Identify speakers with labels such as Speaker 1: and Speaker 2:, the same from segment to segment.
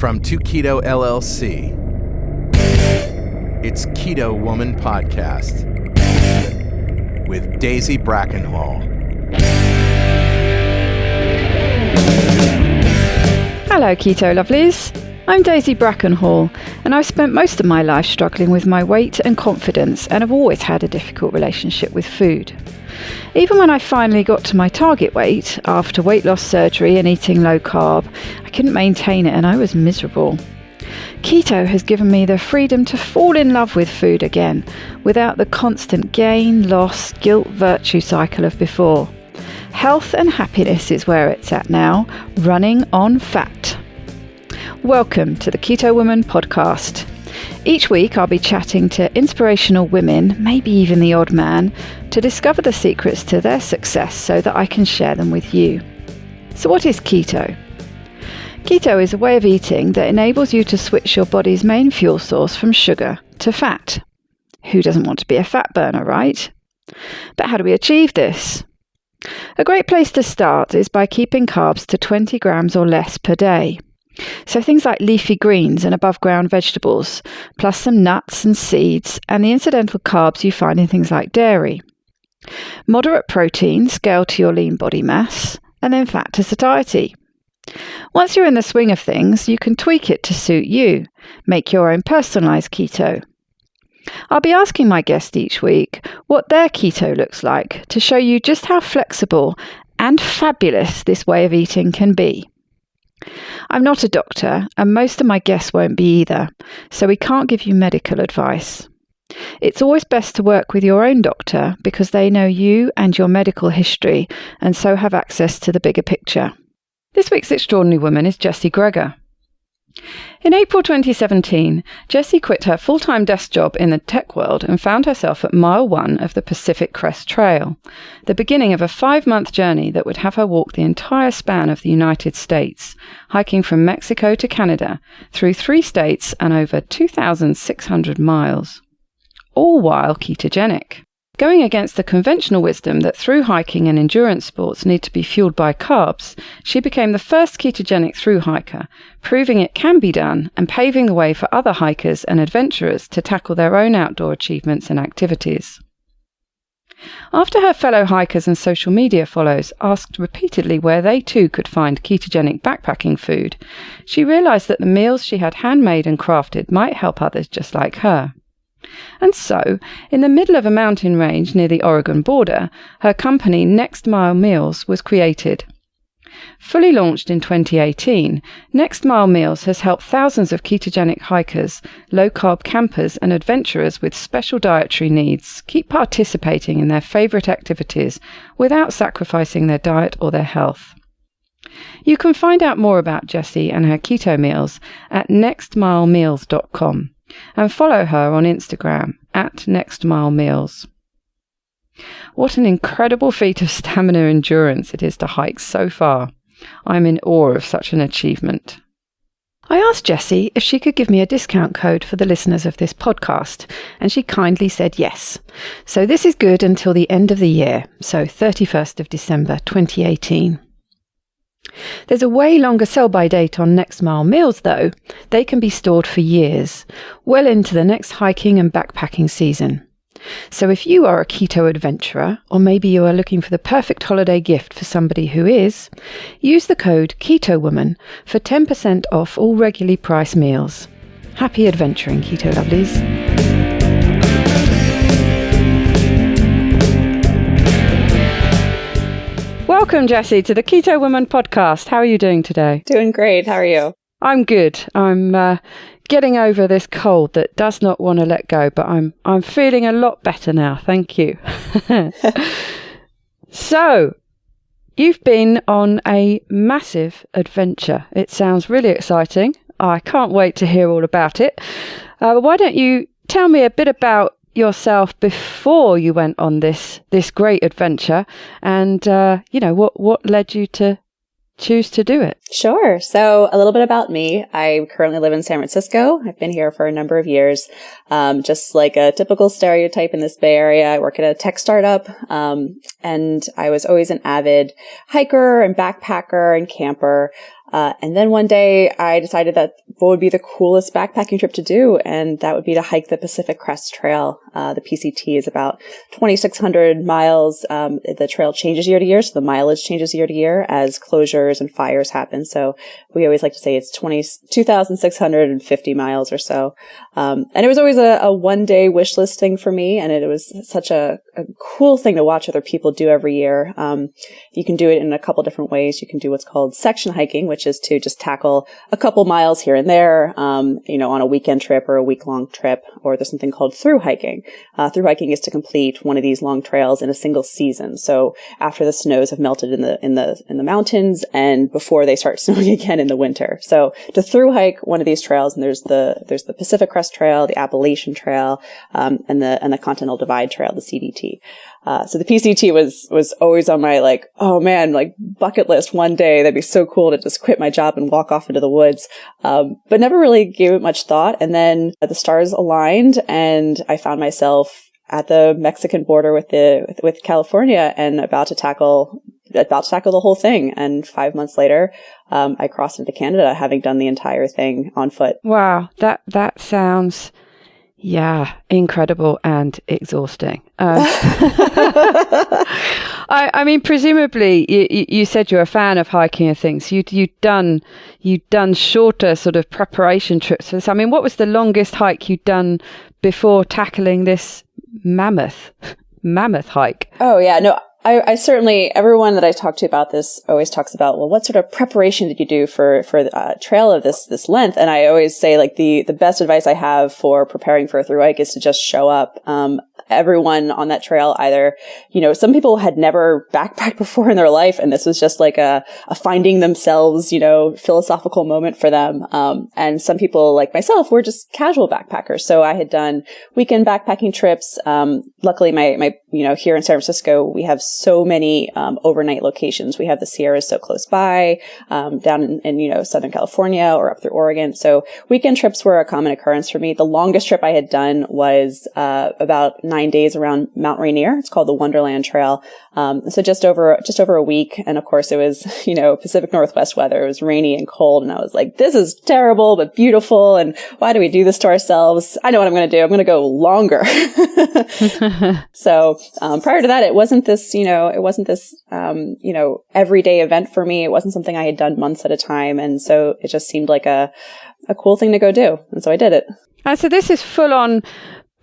Speaker 1: From To Keto LLC, it's Keto Woman Podcast with Daisy Brackenhall.
Speaker 2: Hello, Keto lovelies. I'm Daisy Brackenhall, and I've spent most of my life struggling with my weight and confidence, and have always had a difficult relationship with food. Even when I finally got to my target weight, after weight loss surgery and eating low carb, I couldn't maintain it and I was miserable. Keto has given me the freedom to fall in love with food again, without the constant gain, loss, guilt, virtue cycle of before. Health and happiness is where it's at now, running on fat. Welcome to the Keto Woman Podcast. Each week I'll be chatting to inspirational women, maybe even the odd man, to discover the secrets to their success so that I can share them with you. So what is keto? Keto is a way of eating that enables you to switch your body's main fuel source from sugar to fat. Who doesn't want to be a fat burner, right? But how do we achieve this? A great place to start is by keeping carbs to 20 grams or less per day. So things like leafy greens and above ground vegetables, plus some nuts and seeds and the incidental carbs you find in things like dairy. Moderate protein scaled to your lean body mass, and then fat to satiety. Once you're in the swing of things, you can tweak it to suit you. Make your own personalised keto. I'll be asking my guest each week what their keto looks like to show you just how flexible and fabulous this way of eating can be. I'm not a doctor, and most of my guests won't be either, so we can't give you medical advice. It's always best to work with your own doctor because they know you and your medical history, and so have access to the bigger picture. This week's extraordinary woman is Jessie Greger. In April 2017, Jessie quit her full-time desk job in the tech world and found herself at mile 1 of the Pacific Crest Trail, the beginning of a 5-month journey that would have her walk the entire span of the United States, hiking from Mexico to Canada, through 3 states and over 2,600 miles. All while ketogenic. Going against the conventional wisdom that thru-hiking and endurance sports need to be fueled by carbs, she became the first ketogenic thru-hiker, proving it can be done and paving the way for other hikers and adventurers to tackle their own outdoor achievements and activities. After her fellow hikers and social media follows asked repeatedly where they too could find ketogenic backpacking food, she realised that the meals she had handmade and crafted might help others just like her. And so, in the middle of a mountain range near the Oregon border, her company Next Mile Meals was created. Fully launched in 2018, Next Mile Meals has helped thousands of ketogenic hikers, low-carb campers and adventurers with special dietary needs keep participating in their favourite activities without sacrificing their diet or their health. You can find out more about Jessie and her keto meals at nextmilemeals.com. and follow her on Instagram at nextmilemeals. What an incredible feat of stamina endurance it is to hike so far. I'm in awe of such an achievement. I asked Jessie if she could give me a discount code for the listeners of this podcast, and she kindly said yes. So this is good until the end of the year, so 31st of December 2018. There's a way longer sell-by date on Next Mile Meals, though. They can be stored for years, well into the next hiking and backpacking season. So if you are a keto adventurer, or maybe you are looking for the perfect holiday gift for somebody who is, use the code KETOWOMAN for 10% off all regularly priced meals. Happy adventuring, keto lovelies. Welcome, Jessie, to the Keto Woman Podcast. How are you doing today?
Speaker 3: Doing great. How are you?
Speaker 2: I'm good. I'm getting over this cold that does not want to let go, but I'm feeling a lot better now. Thank you. So, you've been on a massive adventure. It sounds really exciting. I can't wait to hear all about it. Why don't you tell me a bit about yourself before you went on this great adventure, and what led you to choose to do it?
Speaker 3: Sure. So a little bit about me. I currently live in San Francisco. I've been here for a number of years. Just like a typical stereotype in this Bay Area, I work at a tech startup. And I was always an avid hiker and backpacker and camper. And then one day I decided that what would be the coolest backpacking trip to do, and that would be to hike the Pacific Crest Trail. The PCT is about 2,600 miles. The trail changes year to year, so the mileage changes year to year as closures and fires happen. So we always like to say it's 2,650 miles or so. And it was always a one-day wish list thing for me, and it was such a cool thing to watch other people do every year. You can do it in a couple different ways. You can do what's called section hiking, which is to just tackle a couple miles here and there, on a weekend trip or a week-long trip. Or there's something called thru-hiking. Thru-hiking is to complete one of these long trails in a single season. So after the snows have melted in the mountains and before they start snowing again in the winter. So to thru-hike one of these trails, and there's the Pacific Crest Trail, the Appalachian Trail, and the Continental Divide Trail, the CDT. So the PCT was always on my bucket list one day. That'd be so cool to just quit my job and walk off into the woods. But never really gave it much thought. And then the stars aligned and I found myself at the Mexican border with California and about to tackle the whole thing. And 5 months later, I crossed into Canada, having done the entire thing on foot.
Speaker 2: Wow. That sounds, incredible and exhausting. I mean, presumably you said you're a fan of hiking and things. You'd done shorter sort of preparation trips for this. I mean, what was the longest hike you'd done before tackling this mammoth hike? Oh yeah, no.
Speaker 3: I certainly, everyone that I talk to about this always talks about, well, what sort of preparation did you do for a trail of this length? And I always say, like, the best advice I have for preparing for a thru hike is to just show up. Everyone on that trail either, some people had never backpacked before in their life, and this was just like a finding themselves, philosophical moment for them. And some people like myself were just casual backpackers. So I had done weekend backpacking trips. Luckily my here in San Francisco, we have so many overnight locations. We have the Sierras so close by, down in Southern California or up through Oregon. So weekend trips were a common occurrence for me. The longest trip I had done was about 9 days around Mount Rainier. It's called the Wonderland Trail. So just over a week. And of course it was, Pacific Northwest weather. It was rainy and cold. And I was like, this is terrible, but beautiful. And why do we do this to ourselves? I know what I'm going to do. I'm going to go longer. So, prior to that, it wasn't this, everyday event for me. It wasn't something I had done months at a time. And so it just seemed like a cool thing to go do. And so I did it.
Speaker 2: And so this is full on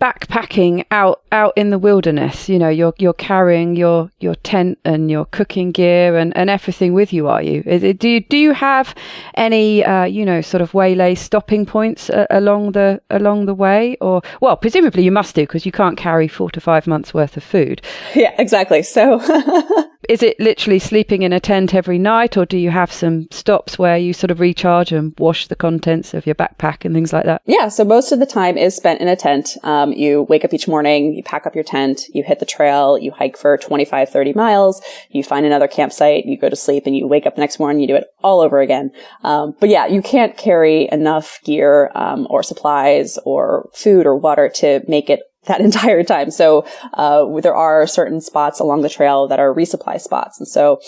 Speaker 2: backpacking out in the wilderness. You're carrying your tent and your cooking gear and everything with you, are you? Do you have any sort of waylay stopping points along the way? Or, well, presumably you must do, because you can't carry 4 to 5 months worth of food.
Speaker 3: Yeah, exactly. So
Speaker 2: is it literally sleeping in a tent every night, or do you have some stops where you sort of recharge and wash the contents of your backpack and things like that?
Speaker 3: Yeah, so most of the time is spent in a tent. You wake up each morning, you pack up your tent, you hit the trail, you hike for 25, 30 miles, you find another campsite, you go to sleep, and you wake up the next morning, you do it all over again. But yeah, you can't carry enough gear or supplies or food or water to make it that entire time. So there are certain spots along the trail that are resupply spots. And so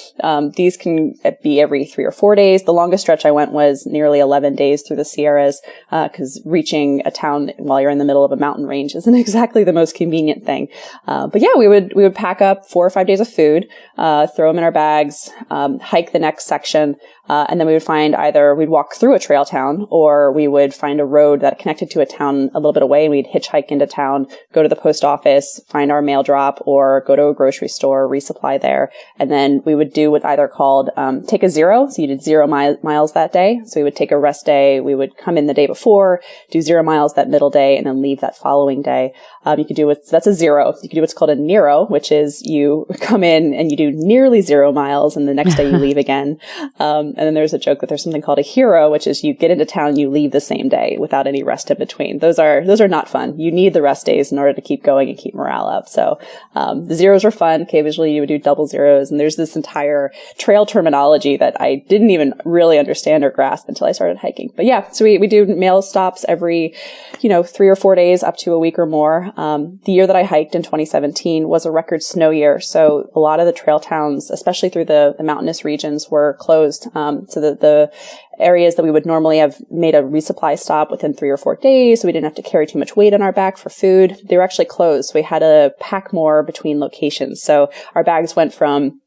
Speaker 3: these can be every 3 or 4 days. The longest stretch I went was nearly 11 days through the Sierras, because reaching a town while you're in the middle of a mountain range isn't exactly the most convenient thing. But yeah, we would pack up 4 or 5 days of food, throw them in our bags, hike the next section, and then we would find either we'd walk through a trail town, or we would find a road that connected to a town a little bit away, and we'd hitchhike into town, go to the post office, find our mail drop, or go to a grocery store, resupply there. And then we would do what either called take a zero. So you did 0 miles that day. So we would take a rest day. We would come in the day before, do 0 miles that middle day, and then leave that following day. You could do that's a zero. You could do what's called a Nero, which is you come in and you do nearly 0 miles, and the next day you leave again. And then there's a joke that there's something called a hero, which is you get into town, you leave the same day without any rest in between. Those are not fun. You need the rest days in order to keep going and keep morale up. So the zeros were fun. Occasionally you would do double zeros. And there's this entire trail terminology that I didn't even really understand or grasp until I started hiking. But yeah, so we do meal stops every, 3 or 4 days up to a week or more. The year that I hiked in 2017 was a record snow year. So a lot of the trail towns, especially through the mountainous regions, were closed. So the areas that we would normally have made a resupply stop within 3 or 4 days, so we didn't have to carry too much weight on our back for food, they were actually closed. So we had to pack more between locations. So our bags went from,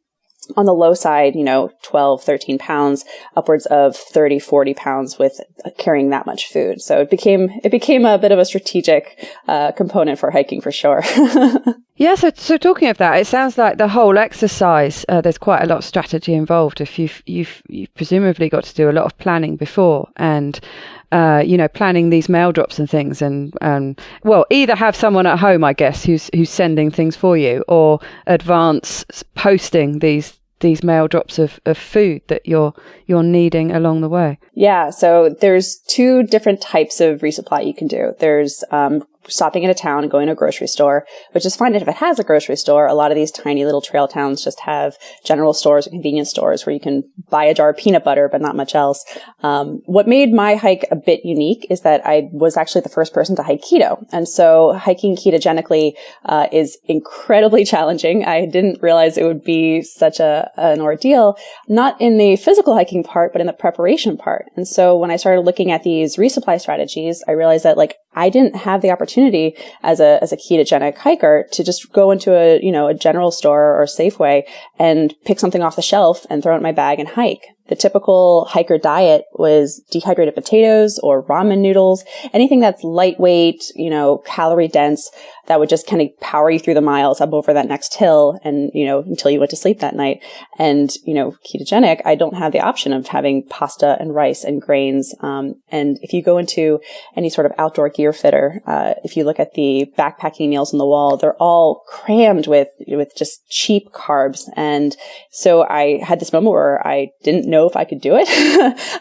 Speaker 3: on the low side, 12, 13 pounds, upwards of 30, 40 pounds with carrying that much food. So it became a bit of a strategic component for hiking for sure.
Speaker 2: Yeah, so talking of that, it sounds like the whole exercise, there's quite a lot of strategy involved. If you've presumably got to do a lot of planning before and, planning these mail drops and things and either have someone at home, I guess, who's sending things for you, or advance posting these mail drops of food that you're needing along the way.
Speaker 3: Yeah. So there's 2 different types of resupply you can do. There's, stopping in a town and going to a grocery store, which is fine if it has a grocery store. A lot of these tiny little trail towns just have general stores or convenience stores where you can buy a jar of peanut butter, but not much else. What made my hike a bit unique is that I was actually the first person to hike keto. And so hiking ketogenically is incredibly challenging. I didn't realize it would be such an ordeal, not in the physical hiking part, but in the preparation part. And so when I started looking at these resupply strategies, I realized that I didn't have the opportunity as a ketogenic hiker to just go into a general store or Safeway and pick something off the shelf and throw it in my bag and hike. The typical hiker diet was dehydrated potatoes or ramen noodles, anything that's lightweight, calorie dense, that would just kind of power you through the miles up over that next hill and, until you went to sleep that night. And, ketogenic, I don't have the option of having pasta and rice and grains. And if you go into any sort of outdoor gear fitter, if you look at the backpacking meals on the wall, they're all crammed with just cheap carbs. And so I had this moment where I didn't know if I could do it.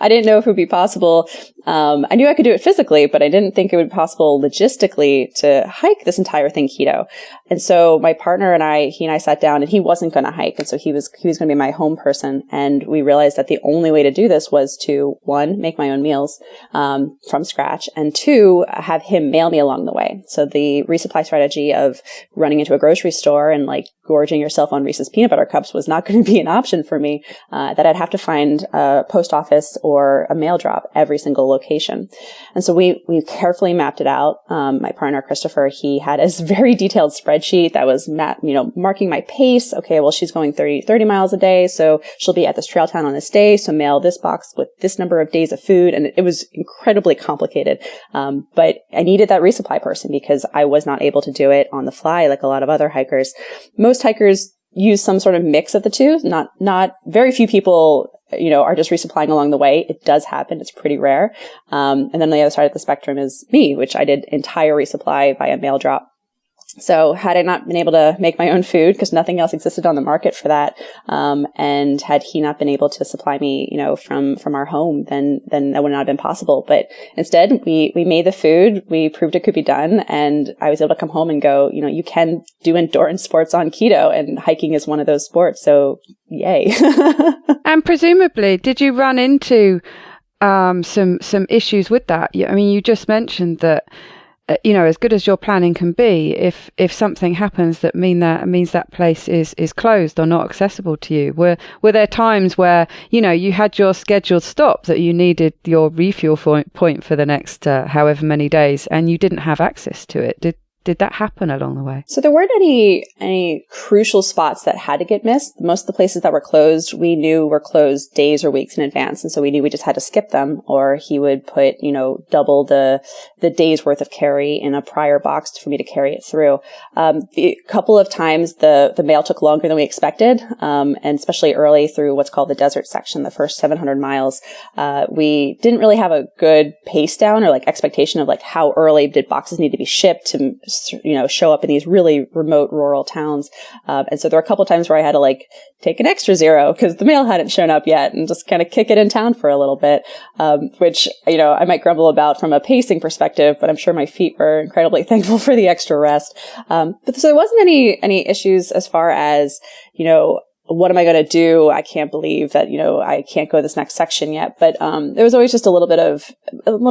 Speaker 3: I didn't know if it would be possible. I knew I could do it physically, but I didn't think it would be possible logistically to hike this entire thing keto. And so my partner and he and I sat down, and he wasn't going to hike. And so he was going to be my home person. And we realized that the only way to do this was to, 1, make my own meals, from scratch, and 2, have him mail me along the way. So the resupply strategy of running into a grocery store and gorging yourself on Reese's peanut butter cups was not going to be an option for me, that I'd have to find a post office or a mail drop every single location. And so we carefully mapped it out. My partner, Christopher, he had a very detailed spreadsheet that was marking my pace. Okay, well, she's going 30 miles a day, so she'll be at this trail town on this day, so mail this box with this number of days of food. And it was incredibly complicated. But I needed that resupply person because I was not able to do it on the fly like a lot of other hikers. Most hikers use some sort of mix of the two. Not very few people, are just resupplying along the way. It does happen. It's pretty rare. And then the other side of the spectrum is me, which I did entire resupply via mail drop. So had I not been able to make my own food, because nothing else existed on the market for that, and had he not been able to supply me, from our home, then that would not have been possible. But instead, we made the food, we proved it could be done, and I was able to come home and go, you can do endurance sports on keto, and hiking is one of those sports. So yay.
Speaker 2: And presumably, did you run into some issues with that? I mean, you just mentioned that, as good as your planning can be, if something happens that means that place is closed or not accessible to you, were there times where you had your scheduled stop that you needed your refuel point for the next however many days, and you didn't have access to it? Did that happen along the way? So
Speaker 3: there weren't any crucial spots that had to get missed. Most of the places that were closed, we knew were closed days or weeks in advance. And so we knew we just had to skip them, or he would put, double the day's worth of carry in a prior box for me to carry it through. A couple of times the mail took longer than we expected. And especially early through what's called the desert section, the first 700 miles, we didn't really have a good pace down or expectation of how early did boxes need to be shipped to show up in these really remote rural towns. And so there were a couple times where I had to like take an extra zero because the mail hadn't shown up yet and just kind of kick it in town for a little bit, which, I might grumble about from a pacing perspective, but I'm sure my feet were incredibly thankful for the extra rest. But so there wasn't any issues as far as, what am I going to do? I can't believe that, I can't go this next section yet. But there was always just a little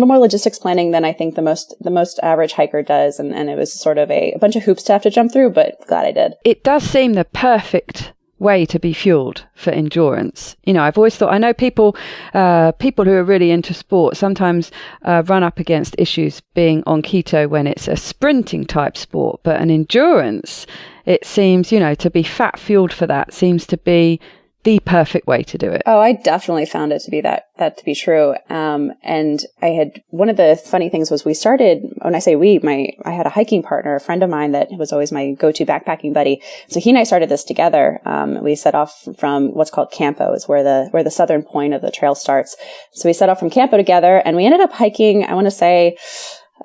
Speaker 3: more logistics planning than I think the most average hiker does. And it was sort of a bunch of hoops to have to jump through, but glad I did.
Speaker 2: It does seem the perfect way to be fueled for endurance. I've always thought, I know people who are really into sport sometimes run up against issues being on keto when it's a sprinting type sport, but an endurance, it seems, to be fat fueled for that seems to be the perfect way to do it.
Speaker 3: Oh, I definitely found it to be that to be true. And I had, one of the funny things was we started, when I say I had a hiking partner, a friend of mine that was always my go-to backpacking buddy. So he and I started this together. We set off from what's called Campo, is where the southern point of the trail starts. So we set off from Campo together and we ended up hiking, I want to say,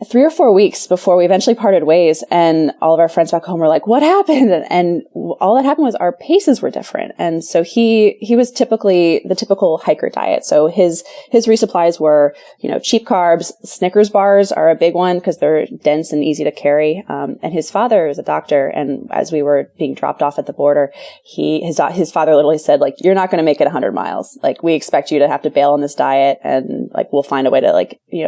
Speaker 3: 3 or 4 weeks before we eventually parted ways, and all of our friends back home were like, what happened? And all that happened was our paces were different. And so he was typically the typical hiker diet. So his resupplies were, cheap carbs. Snickers bars are a big one because they're dense and easy to carry. And his father is a doctor. And as we were being dropped off at the border, his father literally said, like, you're not going to make it 100 miles. Like, we expect you to have to bail on this diet, and like, we'll find a way to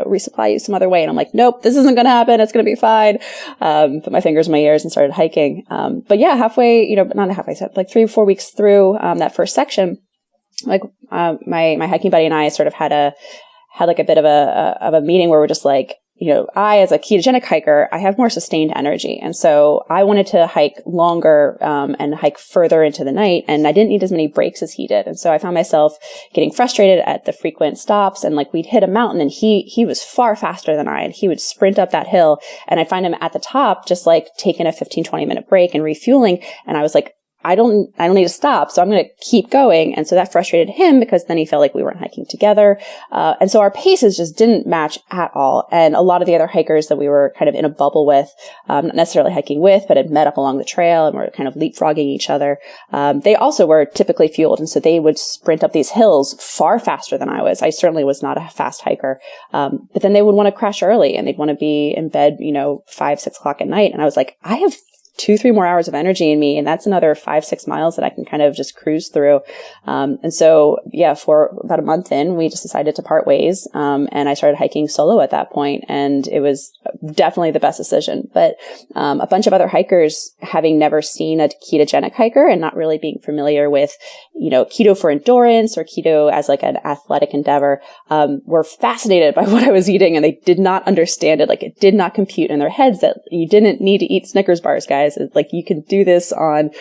Speaker 3: resupply you some other way. And I'm like, nope, this isn't going to happen. It's going to be fine. Put my fingers in my ears and started hiking. But yeah, halfway, not halfway, like 3 or 4 weeks through, that first section, like, my hiking buddy and I sort of had like a bit of a meeting where we're just like, I, as a ketogenic hiker, I have more sustained energy. And so I wanted to hike longer, and hike further into the night. And I didn't need as many breaks as he did. And so I found myself getting frustrated at the frequent stops. And like, we'd hit a mountain and he was far faster than I, and he would sprint up that hill. And I'd find him at the top, just like taking a 15-20 minute break and refueling. And I was like, I don't need to stop. So I'm going to keep going. And so that frustrated him because then he felt like we weren't hiking together. And so our paces just didn't match at all. And a lot of the other hikers that we were kind of in a bubble with, not necessarily hiking with, but had met up along the trail and were kind of leapfrogging each other. They also were typically fueled. And so they would sprint up these hills far faster than I was. I certainly was not a fast hiker. But then they would want to crash early and they'd want to be in bed, 5, 6 o'clock at night. And I was like, I have 2-3 more hours of energy in me. And that's another 5-6 miles that I can kind of just cruise through. And so, yeah, for about a month in, we just decided to part ways. And I started hiking solo at that point, and it was definitely the best decision. But, a bunch of other hikers, having never seen a ketogenic hiker and not really being familiar with, keto for endurance or keto as like an athletic endeavor, were fascinated by what I was eating, and they did not understand it. Like, it did not compute in their heads that you didn't need to eat Snickers bars, guys. Like, you can do this on,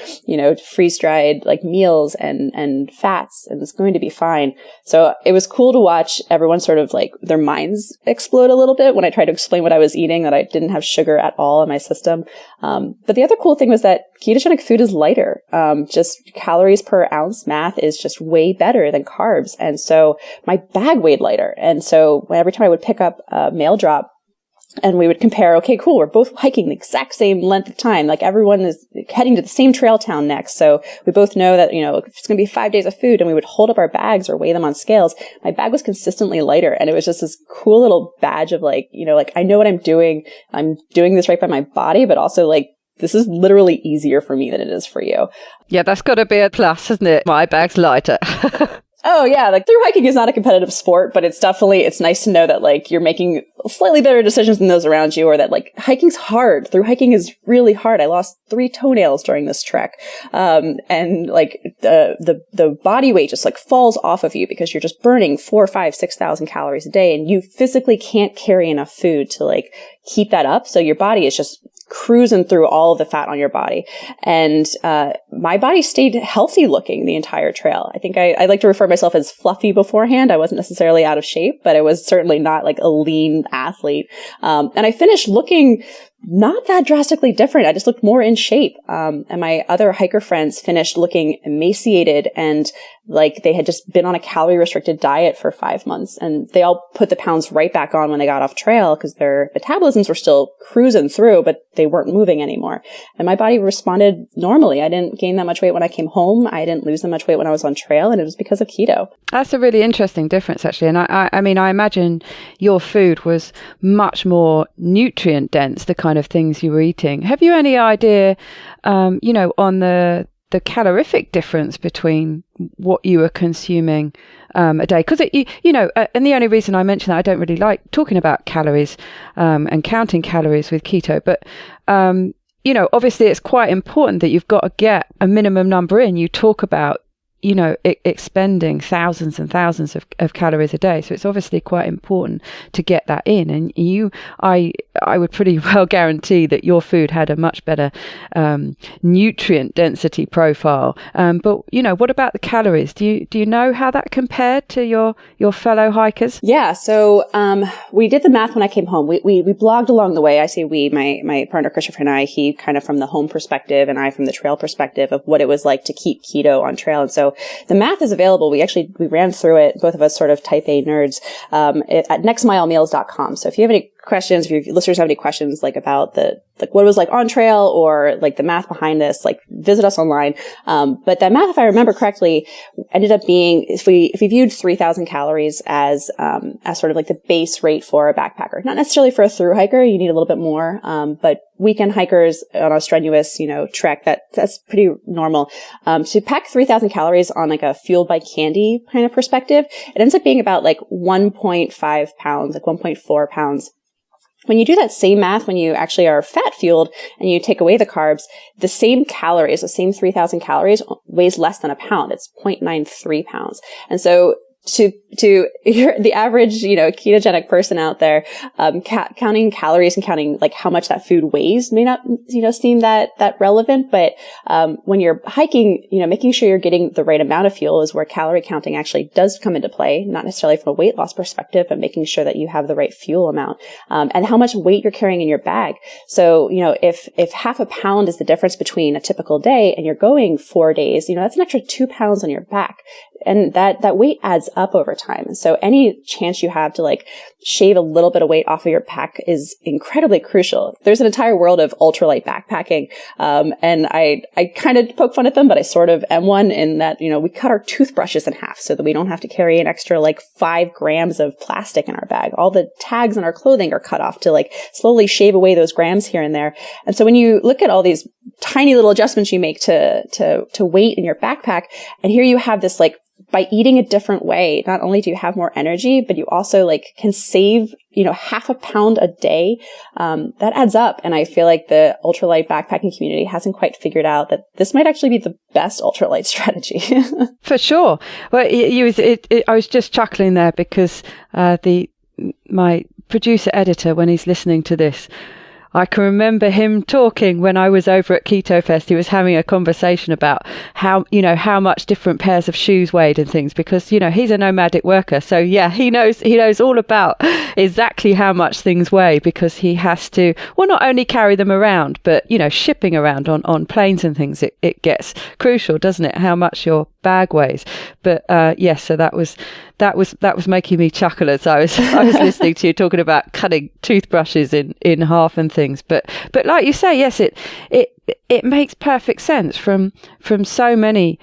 Speaker 3: freeze-dried like meals and fats, and it's going to be fine. So it was cool to watch everyone sort of like their minds explode a little bit when I tried to explain what I was eating, that I didn't have sugar at all in my system. But the other cool thing was that ketogenic food is lighter. Just calories per ounce math is just way better than carbs. And so my bag weighed lighter. And so every time I would pick up a mail drop, and we would compare, okay, cool, we're both hiking the exact same length of time. Like, everyone is heading to the same trail town next. So we both know that, it's going to be 5 days of food, and we would hold up our bags or weigh them on scales. My bag was consistently lighter. And it was just this cool little badge of like, I know what I'm doing. I'm doing this right by my body, but also like, this is literally easier for me than it is for you.
Speaker 2: Yeah, that's got to be a plus, isn't it? My bag's lighter.
Speaker 3: Oh yeah, like thru-hiking is not a competitive sport, but it's nice to know that like you're making slightly better decisions than those around you, or that like hiking's hard. Thru-hiking is really hard. I lost 3 toenails during this trek. And like the body weight just like falls off of you because you're just burning 4, 5, 6,000 calories a day, and you physically can't carry enough food to like keep that up. So your body is just cruising through all of the fat on your body. And my body stayed healthy looking the entire trail. I think I like to refer myself as fluffy beforehand. I wasn't necessarily out of shape, but I was certainly not like a lean athlete. And I finished looking not that drastically different. I just looked more in shape. And my other hiker friends finished looking emaciated and like they had just been on a calorie restricted diet for 5 months. And they all put the pounds right back on when they got off trail because their metabolisms were still cruising through, but they weren't moving anymore. And my body responded normally. I didn't gain that much weight when I came home. I didn't lose that much weight when I was on trail. And it was because of keto.
Speaker 2: That's a really interesting difference, actually. And I mean, I imagine your food was much more nutrient dense, the kind of things you were eating. Have you any idea, on the calorific difference between what you were consuming a day? Because, and the only reason I mention that, I don't really like talking about calories and counting calories with keto, but, obviously it's quite important that you've got to get a minimum number in. You talk about expending thousands and thousands of calories a day. So it's obviously quite important to get that in. And I would pretty well guarantee that your food had a much better nutrient density profile. But what about the calories? Do you know how that compared to your fellow hikers?
Speaker 3: Yeah. So, we did the math when I came home. We blogged along the way. I say my partner, Christopher, and I, he kind of from the home perspective and I from the trail perspective of what it was like to keep keto on trail. And so the math is available. We ran through it, both of us sort of type A nerds, at nextmilemeals.com. So if you have any questions, if your listeners have any questions like about what it was like on trail or like the math behind this, like visit us online. But that math, if I remember correctly, ended up being, if we viewed 3,000 calories as sort of like the base rate for a backpacker, not necessarily for a thru hiker, you need a little bit more. But weekend hikers on a strenuous, trek, that's pretty normal. To pack 3,000 calories on like a fueled by candy kind of perspective, it ends up being about like 1.5 pounds, like 1.4 pounds. When you do that same math, when you actually are fat fueled and you take away the carbs, the same calories, the same 3,000 calories weighs less than a pound. It's 0.93 pounds. And so to the average, ketogenic person out there, counting calories and counting like how much that food weighs may not, seem that relevant. But, when you're hiking, making sure you're getting the right amount of fuel is where calorie counting actually does come into play, not necessarily from a weight loss perspective, but making sure that you have the right fuel amount, and how much weight you're carrying in your bag. So, if half a pound is the difference between a typical day and you're going 4 days, that's an extra 2 pounds on your back. And that weight adds up over time. And so any chance you have to like shave a little bit of weight off of your pack is incredibly crucial. There's an entire world of ultralight backpacking. And I kind of poke fun at them, but I sort of am one in that, we cut our toothbrushes in half so that we don't have to carry an extra like 5 grams of plastic in our bag. All the tags on our clothing are cut off to like slowly shave away those grams here and there. And so when you look at all these tiny little adjustments you make to weight in your backpack, and here you have this like, by eating a different way, not only do you have more energy, but you also like can save, half a pound a day. That adds up. And I feel like the ultralight backpacking community hasn't quite figured out that this might actually be the best ultralight strategy.
Speaker 2: For sure. Well, I was just chuckling there because my producer editor, when he's listening to this, I can remember him talking when I was over at Keto Fest. He was having a conversation about how much different pairs of shoes weighed and things because, he's a nomadic worker. So yeah, he knows all about exactly how much things weigh because he has to, well, not only carry them around, but, shipping around on planes and things, it gets crucial, doesn't it? How much your bag weighs. But yes, so that was making me chuckle as I was listening to you talking about cutting toothbrushes in half and things. But like you say, yes, it makes perfect sense from so many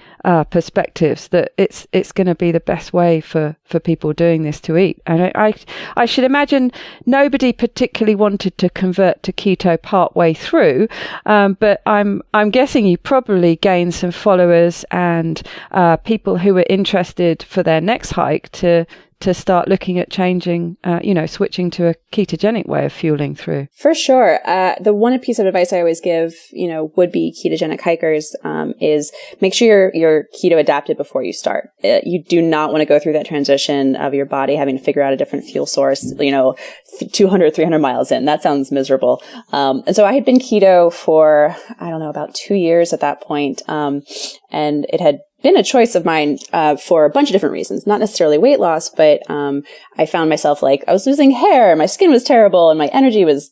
Speaker 2: perspectives that it's going to be the best way for people doing this to eat. And I should imagine nobody particularly wanted to convert to keto part way through, but I'm guessing you probably gained some followers and people who were interested for their next hike to to start looking at changing, switching to a ketogenic way of fueling through?
Speaker 3: For sure. The one piece of advice I always give, would-be ketogenic hikers, is make sure you're keto adapted before you start. You do not want to go through that transition of your body having to figure out a different fuel source, 200, 300 miles in. That sounds miserable. And so I had been keto for, about 2 years at that point. And it had been a choice of mine for a bunch of different reasons, not necessarily weight loss, but I found myself I was losing hair, my skin was terrible, and my energy was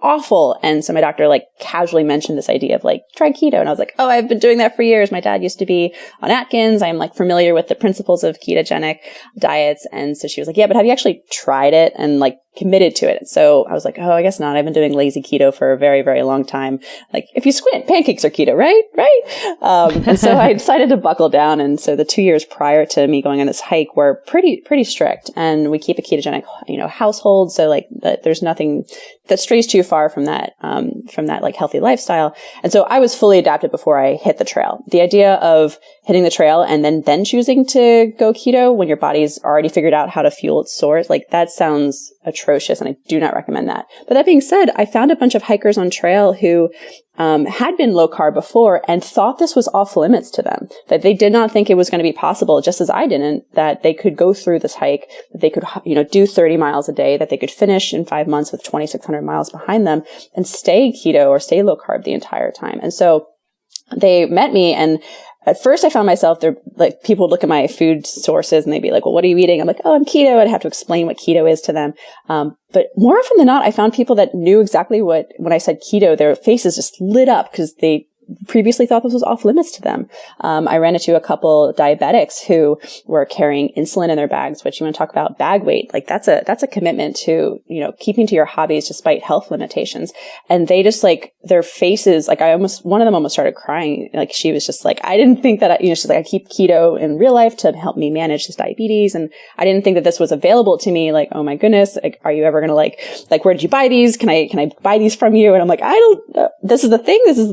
Speaker 3: awful. And so my doctor casually mentioned this idea of try keto. And I was like, oh, I've been doing that for years. My dad used to be on Atkins. I'm familiar with the principles of ketogenic diets. And so she was like, yeah, but have you actually tried it and committed to it? So I was like, oh, I guess not. I've been doing lazy keto for a very, very long time. If you squint, pancakes are keto, right? And so I decided to buckle down. And so the 2 years prior to me going on this hike were pretty strict. And we keep a ketogenic, household. So there's nothing that strays too far from that healthy lifestyle. And so I was fully adapted before I hit the trail. The idea of hitting the trail and then choosing to go keto when your body's already figured out how to fuel its source, that sounds atrocious, and I do not recommend that. But that being said, I found a bunch of hikers on trail who had been low carb before and thought this was off limits to them, that they did not think it was going to be possible, just as I didn't, that they could go through this hike, that they could, do 30 miles a day, that they could finish in 5 months with 2,600 miles behind them and stay keto or stay low carb the entire time. And so they met me, and at first I found myself, people would look at my food sources and they'd be like, well, what are you eating? I'm like, oh, I'm keto. I'd have to explain what keto is to them. But more often than not, I found people that knew exactly when I said keto, their faces just lit up because they previously thought this was off limits to them. I ran into a couple diabetics who were carrying insulin in their bags, which you want to talk about bag weight. That's a commitment to, keeping to your hobbies despite health limitations. And they just their faces, one of them almost started crying. She was just I didn't think that, she's I keep keto in real life to help me manage this diabetes. And I didn't think that this was available to me. Oh my goodness, are you ever going to where did you buy these? Can I buy these from you? And I'm I don't, this is the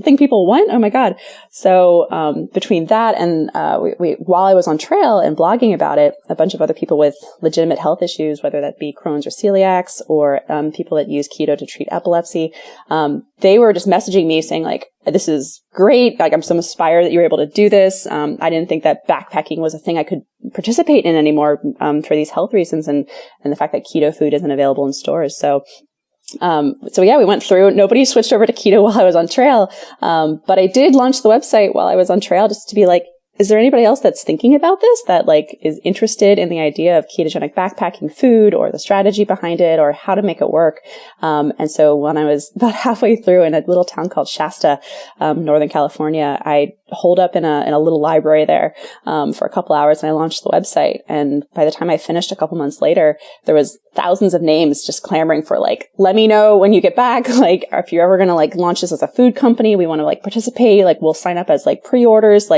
Speaker 3: thing people want. Oh my God. So, between that and, while I was on trail and blogging about it, a bunch of other people with legitimate health issues, whether that be Crohn's or celiacs or, people that use keto to treat epilepsy, they were just messaging me saying this is great. I'm so inspired that you were able to do this. I didn't think that backpacking was a thing I could participate in anymore, for these health reasons and the fact that keto food isn't available in stores. So yeah, we went through. Nobody switched over to keto while I was on trail. But I did launch the website while I was on trail just to be is there anybody else that's thinking about this, that is interested in the idea of ketogenic backpacking food or the strategy behind it or how to make it work? And so when I was about halfway through in a little town called Shasta, Northern California, I holed up in a little library there, for a couple hours, and I launched the website. And by the time I finished a couple months later, there was thousands of names just clamoring for let me know when you get back. If you're ever going to launch this as a food company, we want to participate. We'll sign up as pre-orders,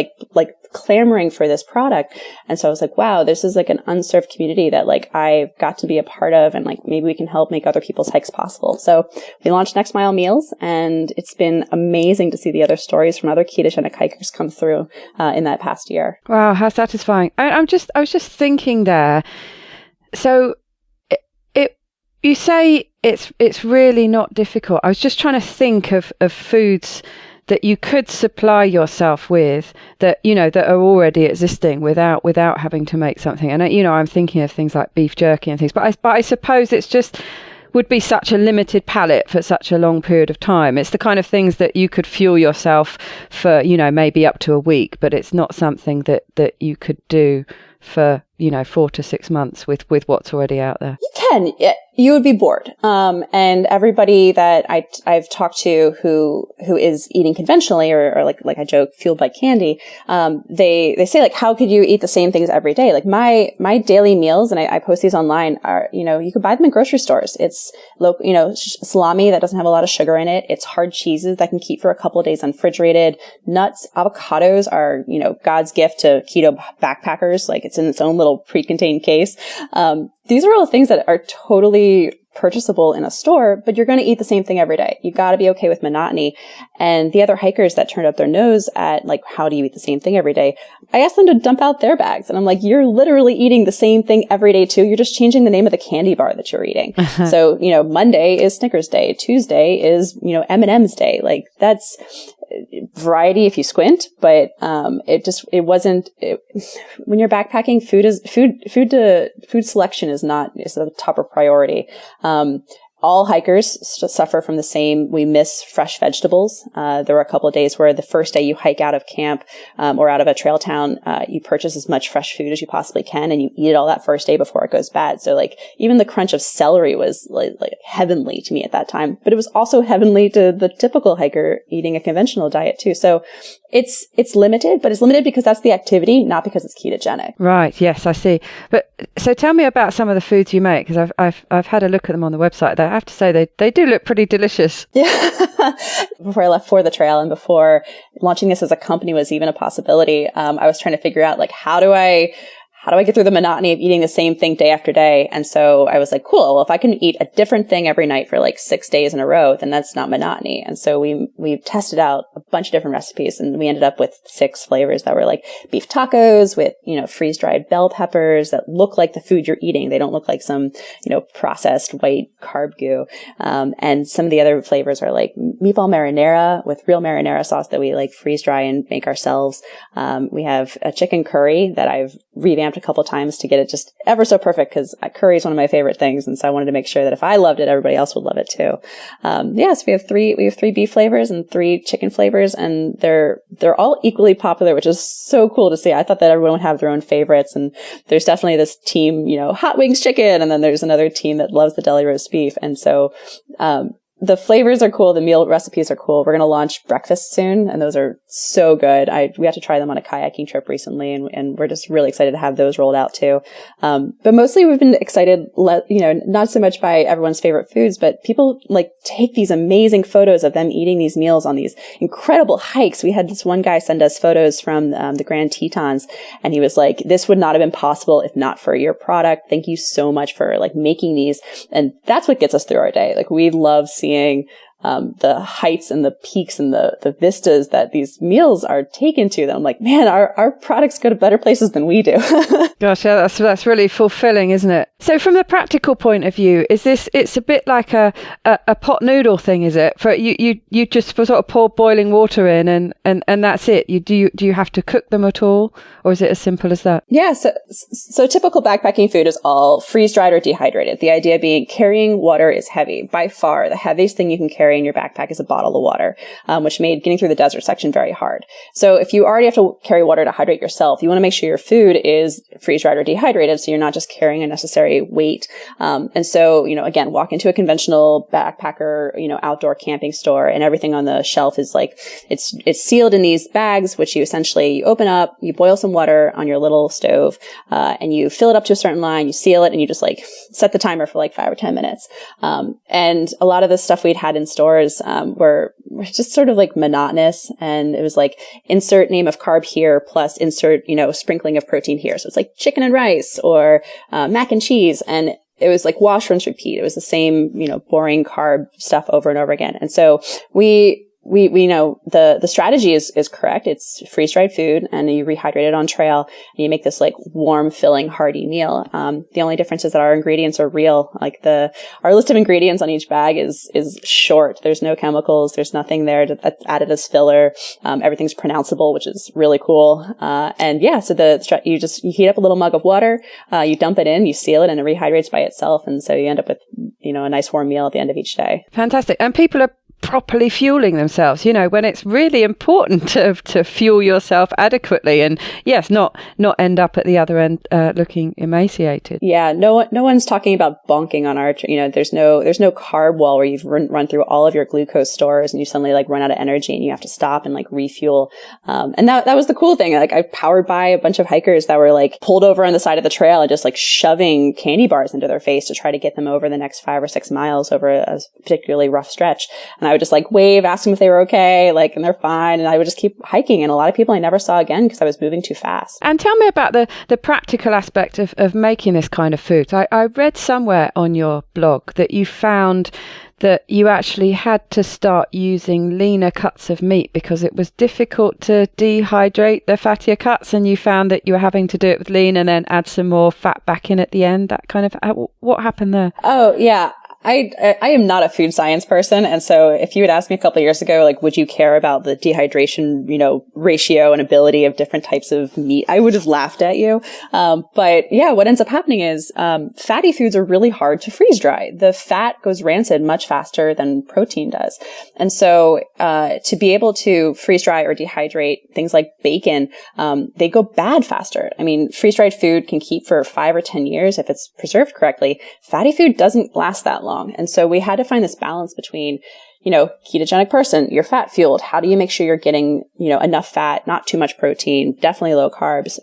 Speaker 3: clamoring for this product. And so I was wow, this is an unserved community that I've got to be a part of, and maybe we can help make other people's hikes possible. So we launched Next Mile Meals, and it's been amazing to see the other stories from other ketogenic hikers come through in that past year.
Speaker 2: Wow, how satisfying. I was just thinking there. So you say it's really not difficult. I was just trying to think of foods that you could supply yourself with that, that are already existing without having to make something. And, I'm thinking of things like beef jerky and things, but I suppose it's just would be such a limited palette for such a long period of time. It's the kind of things that you could fuel yourself for, maybe up to a week, but it's not something that you could do for, 4 to 6 months with what's already out there.
Speaker 3: You can. You would be bored. And everybody that I've talked to who is eating conventionally or like I joke, fueled by candy, they say how could you eat the same things every day? My daily meals, and I post these online, are, you could buy them in grocery stores. It's local, salami that doesn't have a lot of sugar in it. It's hard cheeses that can keep for a couple of days unrefrigerated. Nuts, avocados are, God's gift to keto backpackers. It's in its own little pre-contained case. These are all things that are totally easily purchasable in a store, but you're going to eat the same thing every day. You got to be okay with monotony. And the other hikers that turned up their nose at like, how do you eat the same thing every day? I asked them to dump out their bags. And I'm like, you're literally eating the same thing every day too. You're just changing the name of the candy bar that you're eating. So, Monday is Snickers Day. Tuesday is, M&M's Day. Like that's variety if you squint, but it wasn't when you're backpacking, food selection is a top priority. All hikers suffer from the same. We miss fresh vegetables. There were a couple of days where the first day you hike out of camp or out of a trail town, you purchase as much fresh food as you possibly can, and you eat it all that first day before it goes bad. So like even the crunch of celery was like heavenly to me at that time, but it was also heavenly to the typical hiker eating a conventional diet too. So it's limited, but it's limited because that's the activity, not because it's ketogenic.
Speaker 2: Right. Yes, I see. But so tell me about some of the foods you make, because I've had a look at them on the website. I have to say they do look pretty delicious.
Speaker 3: Yeah. Before I left for the trail and before launching this as a company was even a possibility, I was trying to figure out like, how do I get through the monotony of eating the same thing day after day? And so I was like, cool, well, if I can eat a different thing every night for like 6 days in a row, then that's not monotony. And so we tested out a bunch of different recipes, and we ended up with 6 flavors that were like beef tacos with, freeze-dried bell peppers that look like the food you're eating. They don't look like some, processed white carb goo. And some of the other flavors are like meatball marinara with real marinara sauce that we like freeze dry and make ourselves. We have a chicken curry that I've revamped a couple times to get it just ever so perfect, because curry is one of my favorite things, and so I wanted to make sure that if I loved it, everybody else would love it too. So we have three beef flavors and 3 chicken flavors, and they're all equally popular, which is so cool to see. I thought that everyone would have their own favorites, and there's definitely this team, hot wings chicken, and then there's another team that loves the deli roast beef, and so the flavors are cool. The meal recipes are cool. We're going to launch breakfast soon, and those are so good. We had to try them on a kayaking trip recently, and we're just really excited to have those rolled out too. But mostly we've been excited, not so much by everyone's favorite foods, but people like take these amazing photos of them eating these meals on these incredible hikes. We had this one guy send us photos from the Grand Tetons, and he was like, this would not have been possible if not for your product. Thank you so much for like making these. And that's what gets us through our day. Like we love seeing the heights and the peaks and the vistas that these meals are taken to. Them, like, man, our products go to better places than we do.
Speaker 2: Gosh, yeah, that's really fulfilling, isn't it? So from the practical point of view, it's a bit like a pot noodle thing, is it? For you just sort of pour boiling water in and that's it. Do you have to cook them at all, or is it as simple as that?
Speaker 3: Yeah, so typical backpacking food is all freeze-dried or dehydrated. The idea being carrying water is heavy. By far, the heaviest thing you can carry in your backpack is a bottle of water, which made getting through the desert section very hard. So if you already have to carry water to hydrate yourself, you want to make sure your food is freeze-dried or dehydrated, so you're not just carrying unnecessary weight. And so, again, walk into a conventional backpacker, outdoor camping store, and everything on the shelf is like, it's sealed in these bags, which you essentially open up, you boil some water on your little stove, and you fill it up to a certain line, you seal it, and you just like set the timer for like 5 or 10 minutes. And a lot of the stuff we'd had in stores were just sort of like monotonous, and it was like insert name of carb here plus insert sprinkling of protein here. So it's like chicken and rice or mac and cheese, and it was like wash, rinse, repeat. It was the same boring carb stuff over and over again. And so we know the strategy is correct. It's freeze-dried food, and you rehydrate it on trail, and you make this like warm, filling, hearty meal. The only difference is that our ingredients are real. Like our list of ingredients on each bag is short. There's no chemicals. There's nothing there that's added as filler. Everything's pronounceable, which is really cool. And yeah, so you heat up a little mug of water, you dump it in, you seal it, and it rehydrates by itself. And so you end up with, a nice warm meal at the end of each day.
Speaker 2: Fantastic. And people are properly fueling themselves, when it's really important to fuel yourself adequately, and yes, not end up at the other end looking emaciated.
Speaker 3: Yeah, no one's talking about bonking on our, there's no carb wall where you've run through all of your glucose stores and you suddenly like run out of energy and you have to stop and like refuel. And that was the cool thing. Like I powered by a bunch of hikers that were like pulled over on the side of the trail and just like shoving candy bars into their face to try to get them over the next 5 or 6 miles over a particularly rough stretch. And And I would just like wave, ask them if they were okay, like, and they're fine. And I would just keep hiking. And a lot of people I never saw again because I was moving too fast.
Speaker 2: And tell me about the practical aspect of making this kind of food. I read somewhere on your blog that you found that you actually had to start using leaner cuts of meat because it was difficult to dehydrate the fattier cuts, and you found that you were having to do it with lean and then add some more fat back in at the end. That kind of, what happened there?
Speaker 3: Oh, yeah. I am not a food science person. And so if you had asked me a couple of years ago, like, would you care about the dehydration, ratio and ability of different types of meat, I would have laughed at you. But yeah, what ends up happening is, fatty foods are really hard to freeze dry. The fat goes rancid much faster than protein does. And so, to be able to freeze dry or dehydrate things like bacon, they go bad faster. I mean, freeze dried food can keep for 5 or 10 years if it's preserved correctly. Fatty food doesn't last that long. And so we had to find this balance between, ketogenic person, you're fat fueled. How do you make sure you're getting, enough fat, not too much protein, definitely low carbs,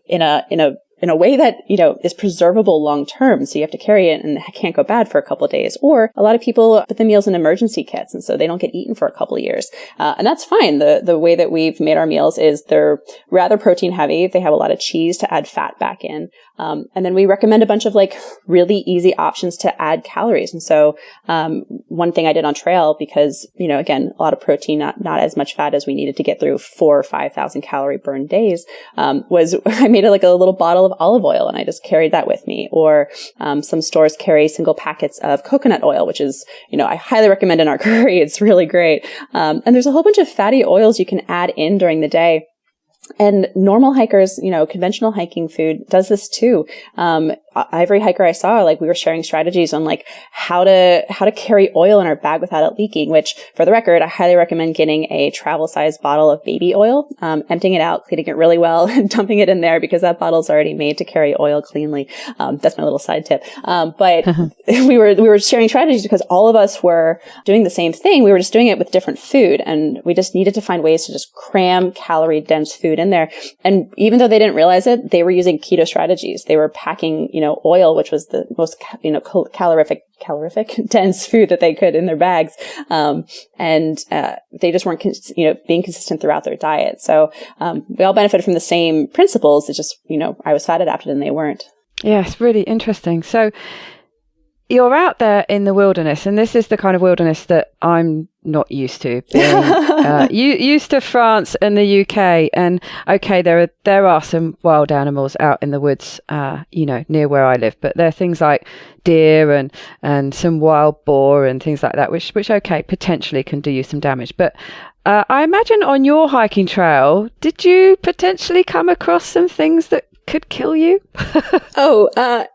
Speaker 3: in a way that, is preservable long term. So you have to carry it and it can't go bad for a couple of days. Or a lot of people put the meals in emergency kits. And so they don't get eaten for a couple of years. And that's fine. The way that we've made our meals is they're rather protein heavy. They have a lot of cheese to add fat back in. And then we recommend a bunch of like really easy options to add calories. And so, one thing I did on trail, because, again, a lot of protein, not as much fat as we needed to get through 4,000 or 5,000 calorie burn days, was I made a little bottle of olive oil and I just carried that with me. Or, some stores carry single packets of coconut oil, which is, I highly recommend in our curry. It's really great. And there's a whole bunch of fatty oils you can add in during the day. And normal hikers, conventional hiking food does this too. Every hiker I saw, we were sharing strategies on how to carry oil in our bag without it leaking, which for the record, I highly recommend getting a travel size bottle of baby oil, emptying it out, cleaning it really well and dumping it in there because that bottle's already made to carry oil cleanly. That's my little side tip. But we were sharing strategies because all of us were doing the same thing. We were just doing it with different food, and we just needed to find ways to just cram calorie dense food in there. And even though they didn't realize it, they were using keto strategies. They were packing, oil, which was the most, calorific dense food that they could in their bags. They just weren't, being consistent throughout their diet. So, we all benefited from the same principles. It's just, I was fat adapted and they weren't.
Speaker 2: Yeah, it's really interesting. So you're out there in the wilderness, and this is the kind of wilderness that I'm not used to. Used to France and the UK, and okay, there are some wild animals out in the woods, near where I live, but there are things like deer and some wild boar and things like that, which okay, potentially can do you some damage. But I imagine on your hiking trail, did you potentially come across some things that could kill you? I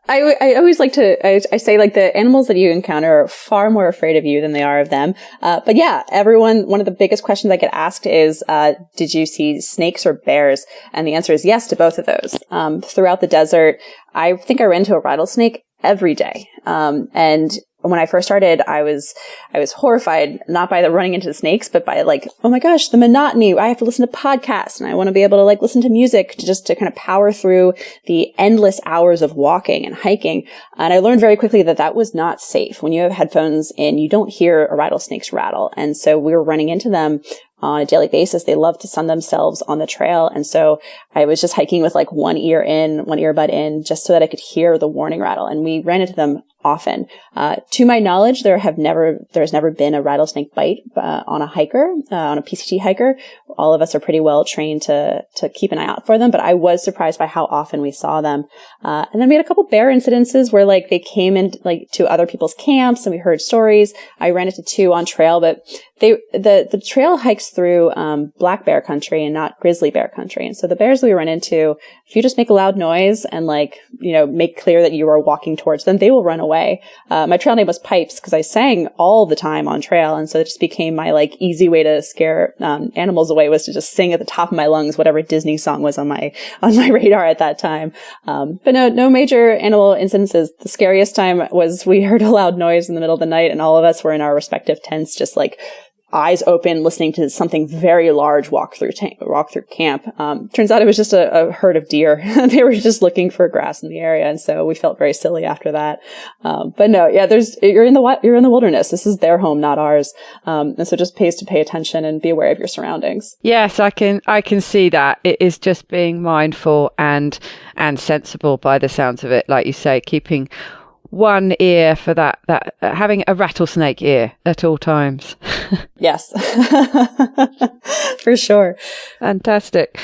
Speaker 2: always like to, I say the animals that you encounter are far more afraid of you than they are of them. But yeah, one of the biggest questions I get asked is, did you see snakes or bears? And the answer is yes to both of those. Throughout the desert, I think I ran into a rattlesnake every day. And when I first started, I was horrified, not by the running into the snakes, but by oh my gosh, the monotony. I have to listen to podcasts and I want to be able to listen to music to kind of power through the endless hours of walking and hiking. And I learned very quickly that was not safe. When you have headphones in, you don't hear a rattlesnake's rattle. And so we were running into them on a daily basis. They love to sun themselves on the trail. And so I was just hiking with one earbud in, just so that I could hear the warning rattle. And we ran into them often. To my knowledge, there's never been a rattlesnake bite on a hiker, on a PCT hiker. All of us are pretty well trained to keep an eye out for them, but I was surprised by how often we saw them. And then we had a couple bear incidences where they came in to other people's camps and we heard stories. I ran into 2 on trail, but the trail hikes through black bear country and not grizzly bear country. And so the bears we run into, if you just make a loud noise and make clear that you are walking towards them, they will run away. My trail name was Pipes because I sang all the time on trail, and so it just became my easy way to scare animals away, was to just sing at the top of my lungs whatever Disney song was on my radar at that time. But no major animal incidences. The scariest time was we heard a loud noise in the middle of the night, and all of us were in our respective tents, just
Speaker 3: eyes open, listening to something very large walk through camp. Turns out it was just a herd of deer. They were just looking for grass in the area. And so we felt very silly after that. But no, yeah, you're in the wilderness. This is their home, not ours. And so it just pays to pay attention and be aware of your surroundings.
Speaker 2: Yes, I can see that. It is just being mindful and sensible by the sounds of it. Like you say, keeping one ear for that having a rattlesnake ear at all times.
Speaker 3: Yes, for sure.
Speaker 2: Fantastic.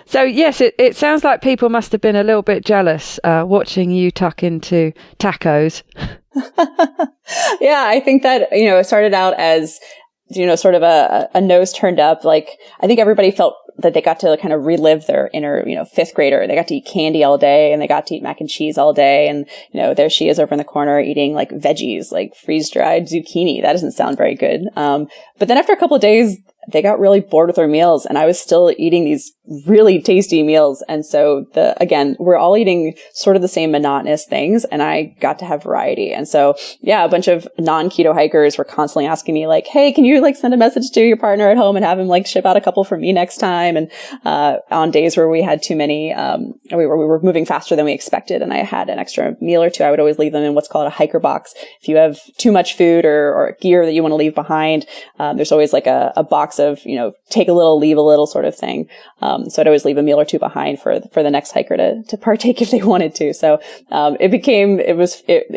Speaker 2: So yes, it sounds like people must have been a little bit jealous watching you tuck into tacos.
Speaker 3: Yeah, I think that, it started out as, sort of a nose turned up. Like, I think everybody felt that they got to kind of relive their inner, fifth grader. They got to eat candy all day and they got to eat mac and cheese all day. And, there she is over in the corner eating like veggies, like freeze-dried zucchini. That doesn't sound very good. But then after a couple of days, they got really bored with their meals and I was still eating these really tasty meals. And so again, we're all eating sort of the same monotonous things and I got to have variety. And so, yeah, a bunch of non-keto hikers were constantly asking me like, hey, can you like send a message to your partner at home and have him like ship out a couple for me next time? And, on days where we had too many, we were moving faster than we expected and I had an extra meal or two, I would always leave them in what's called a hiker box. If you have too much food or gear that you want to leave behind, there's always like a box of, take a little, leave a little sort of thing. So I'd always leave a meal or two behind for the next hiker to partake if they wanted to. So, it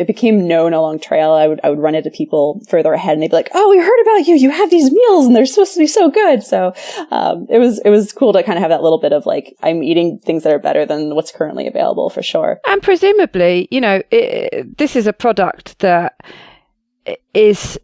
Speaker 3: became known along trail. I would run into people further ahead and they'd be like, oh, we heard about you. You have these meals and they're supposed to be so good. So, it was cool to kind of have that little bit of like, I'm eating things that are better than what's currently available for sure.
Speaker 2: And presumably, this is a product that is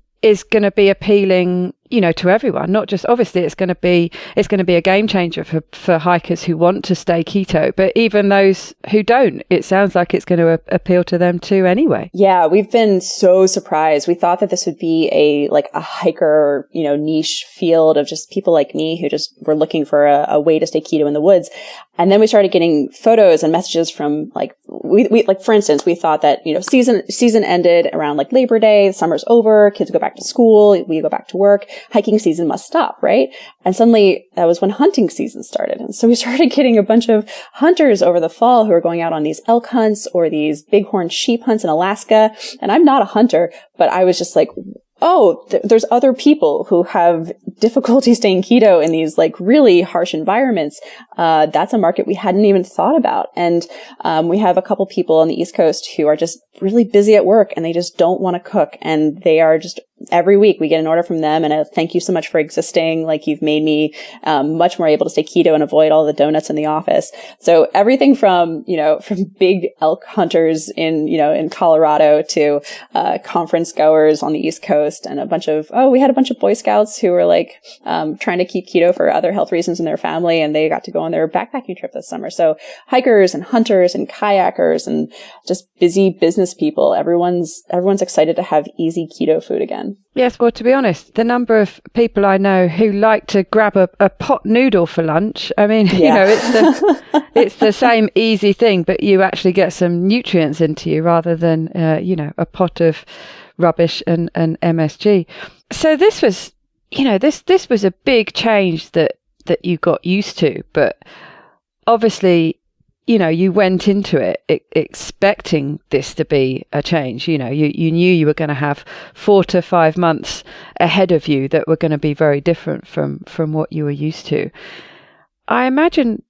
Speaker 2: going to be appealing, to everyone, not just, obviously it's going to be a game changer for hikers who want to stay keto, but even those who don't, it sounds like it's going to appeal to them too anyway.
Speaker 3: Yeah, we've been so surprised. We thought that this would be a hiker, niche field of just people like me who just were looking for a way to stay keto in the woods. And then we started getting photos and messages from we like, for instance, we thought that, season ended around like Labor Day, summer's over, kids go back to school, we go back to work. Hiking season must stop, right? And suddenly that was when hunting season started. And so we started getting a bunch of hunters over the fall who are going out on these elk hunts or these bighorn sheep hunts in Alaska. And I'm not a hunter, but I was just like, oh, there's other people who have difficulty staying keto in these like really harsh environments. That's a market we hadn't even thought about. And we have a couple people on the East Coast who are just really busy at work and they just don't want to cook. And they are just, every week we get an order from them and a thank you so much for existing. Like, you've made me much more able to stay keto and avoid all the donuts in the office. So everything from big elk hunters in Colorado to conference goers on the East Coast, and we had a bunch of Boy Scouts who were like trying to keep keto for other health reasons in their family, and they got to go on their backpacking trip this summer. So hikers and hunters and kayakers and just busy business people, everyone's excited to have easy keto food again.
Speaker 2: Yes, well, to be honest, the number of people I know who like to grab a pot noodle for lunch, I mean,
Speaker 3: yeah.
Speaker 2: it's the same easy thing, but you actually get some nutrients into you rather than, a pot of rubbish and MSG. So this was, this was a big change that you got used to, but obviously, you went into it expecting this to be a change. You knew you were going to have 4 to 5 months ahead of you that were going to be very different from what you were used to. I imagine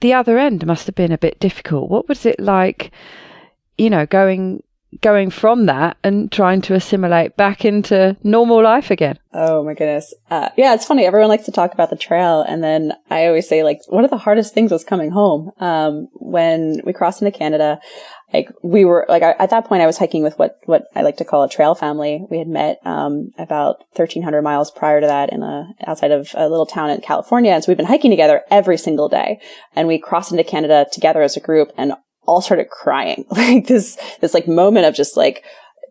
Speaker 2: the other end must have been a bit difficult. What was it like, going from that and trying to assimilate back into normal life again?
Speaker 3: Oh my goodness. Yeah, it's funny. Everyone likes to talk about the trail. And then I always say, like, one of the hardest things was coming home. When we crossed into Canada, we were at that point I was hiking with what I like to call a trail family. We had met, about 1,300 miles prior to that outside of a little town in California. And so we've been hiking together every single day. And we crossed into Canada together as a group and all started crying. Like this like moment of just like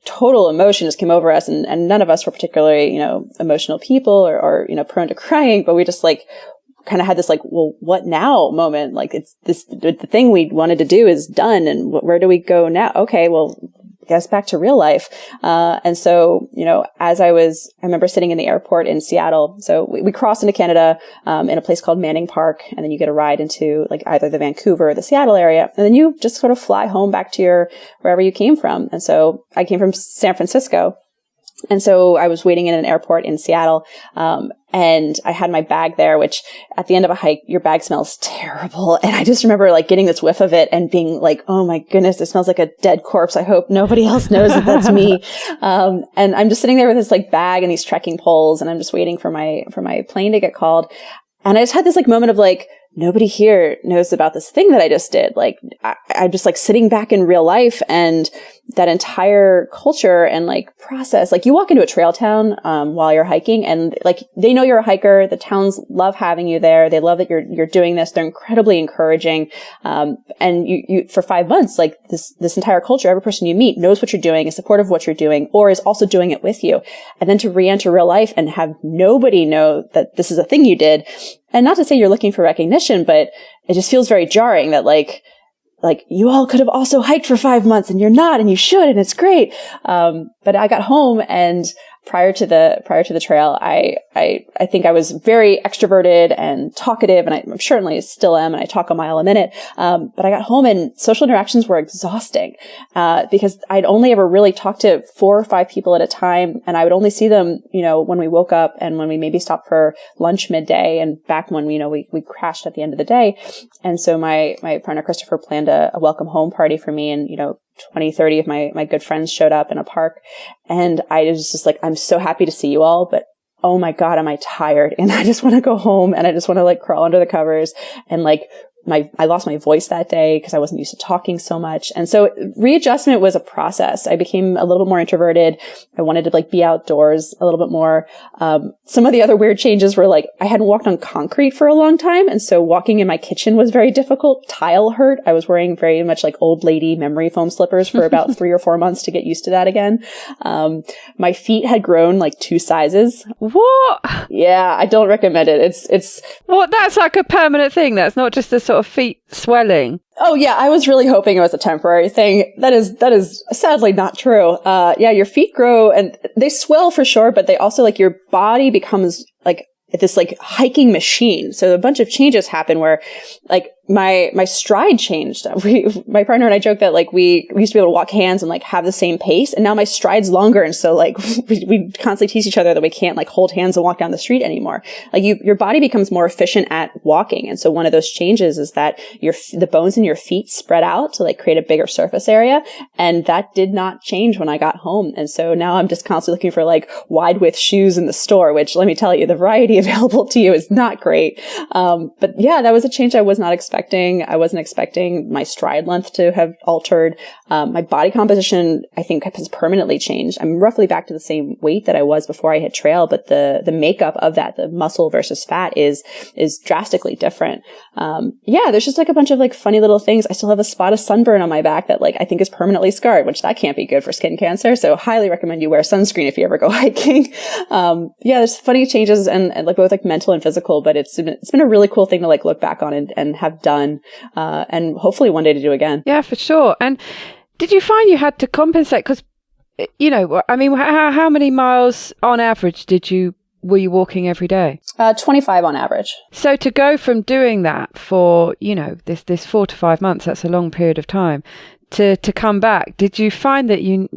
Speaker 3: total emotion just came over us, and none of us were particularly, emotional people or prone to crying, but we just like kind of had this like, well, what now moment? Like, it's the thing we wanted to do is done. And where do we go now? Okay, well, get us back to real life. And so, as I remember sitting in the airport in Seattle. So we crossed into Canada, in a place called Manning Park. And then you get a ride into like either the Vancouver or the Seattle area. And then you just sort of fly home back to wherever you came from. And so I came from San Francisco. And so I was waiting in an airport in Seattle, and I had my bag there, which at the end of a hike, your bag smells terrible. And I just remember like getting this whiff of it and being like, oh my goodness, it smells like a dead corpse. I hope nobody else knows that that's me. And I'm just sitting there with this like bag and these trekking poles, and I'm just waiting for my plane to get called. And I just had this like moment of like, nobody here knows about this thing that I just did. Like, I'm just like sitting back in real life, and that entire culture and like process, like you walk into a trail town, while you're hiking, and like they know you're a hiker. The towns love having you there. They love that you're doing this. They're incredibly encouraging. And you for 5 months, like this entire culture, every person you meet knows what you're doing, is supportive of what you're doing, or is also doing it with you. And then to re-enter real life and have nobody know that this is a thing you did. And not to say you're looking for recognition, but it just feels very jarring that like you all could have also hiked for 5 months and you're not, and you should, and it's great. But I got home, and prior to the trail, I think I was very extroverted and talkative, and I certainly still am, and I talk a mile a minute. But I got home and social interactions were exhausting, because I'd only ever really talked to 4 or 5 people at a time, and I would only see them, when we woke up and when we maybe stopped for lunch midday, and back when, we crashed at the end of the day. And so my partner Christopher planned a welcome home party for me, and, 20, 30 of my good friends showed up in a park, and I was just like, I'm so happy to see you all, but oh my God, am I tired? And I just want to go home, and I just want to like crawl under the covers, and like I lost my voice that day because I wasn't used to talking so much. And so readjustment was a process. I became a little bit more introverted. I wanted to like be outdoors a little bit more. Some of the other weird changes were like, I hadn't walked on concrete for a long time. And so walking in my kitchen was very difficult. Tile hurt. I was wearing very much like old lady memory foam slippers for about 3 or 4 months to get used to that again. My feet had grown like 2 sizes.
Speaker 2: What?
Speaker 3: Yeah, I don't recommend it. It's
Speaker 2: what? That's like a permanent thing. That's not just a sort of feet swelling.
Speaker 3: Oh yeah, I was really hoping it was a temporary thing. That is sadly not true. Yeah, your feet grow and they swell for sure, but they also like your body becomes like this like hiking machine. So a bunch of changes happen where like my stride changed. My partner and I joke that like we used to be able to walk hands and like have the same pace, and now my stride's longer. And so like we constantly tease each other that we can't like hold hands and walk down the street anymore. Like your body becomes more efficient at walking. And so one of those changes is that the bones in your feet spread out to like create a bigger surface area. And that did not change when I got home. And so now I'm just constantly looking for like wide width shoes in the store, which let me tell you, the variety available to you is not great. But yeah, that was a change I was not expecting. I wasn't expecting my stride length to have altered. My body composition, I think, has permanently changed. I'm roughly back to the same weight that I was before I hit trail, but the makeup of that, the muscle versus fat is drastically different. Yeah, there's just like a bunch of like funny little things. I still have a spot of sunburn on my back that like I think is permanently scarred, which that can't be good for skin cancer. So highly recommend you wear sunscreen if you ever go hiking. Yeah, there's funny changes and like both like mental and physical, but it's been a really cool thing to like look back on and have done, and hopefully one day to do again.
Speaker 2: Yeah, for sure. And did you find you had to compensate? Because, I mean, how many miles on average were you walking every day?
Speaker 3: 25 on average. So
Speaker 2: to go from doing that for, this 4 to 5 months, that's a long period of time, to come back, did you find that you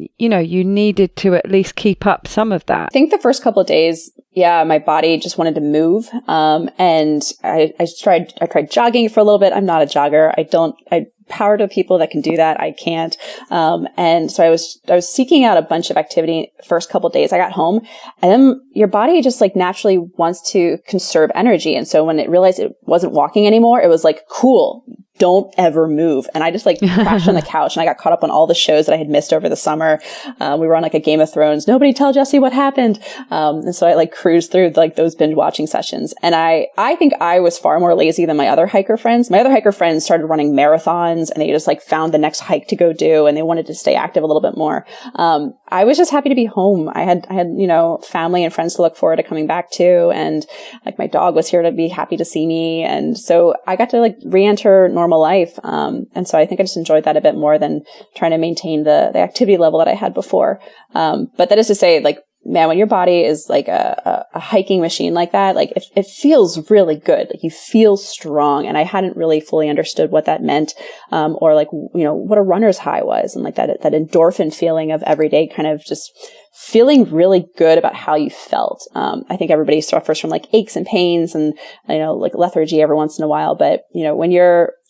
Speaker 2: needed to at least keep up some of that?
Speaker 3: I think the first couple of days, yeah, my body just wanted to move. And I tried jogging for a little bit. I'm not a jogger. I power to people that can do that. I can't. And so I was seeking out a bunch of activity the first couple of days. I got home, and then your body just like naturally wants to conserve energy. And so when it realized it wasn't walking anymore, it was like, cool, don't ever move. And I just like crashed on the couch, and I got caught up on all the shows that I had missed over the summer. We were on like a Game of Thrones. Nobody tell Jessie what happened. And so I like cruised through like those binge watching sessions. And I think I was far more lazy than my other hiker friends. My other hiker friends started running marathons, and they just like found the next hike to go do, and they wanted to stay active a little bit more. I was just happy to be home. I had, family and friends to look forward to coming back to. And like my dog was here to be happy to see me. And so I got to like re-enter normal life. And so I think I just enjoyed that a bit more than trying to maintain the activity level that I had before. But that is to say, like, man, when your body is like a hiking machine like that, like it feels really good. Like you feel strong. And I hadn't really fully understood what that meant, or like, what a runner's high was, and like that endorphin feeling of every day kind of just feeling really good about how you felt. I think everybody suffers from like aches and pains and, like lethargy every once in a while. But,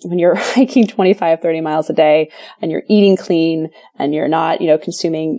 Speaker 3: when you're hiking 25, 30 miles a day and you're eating clean and you're not, consuming,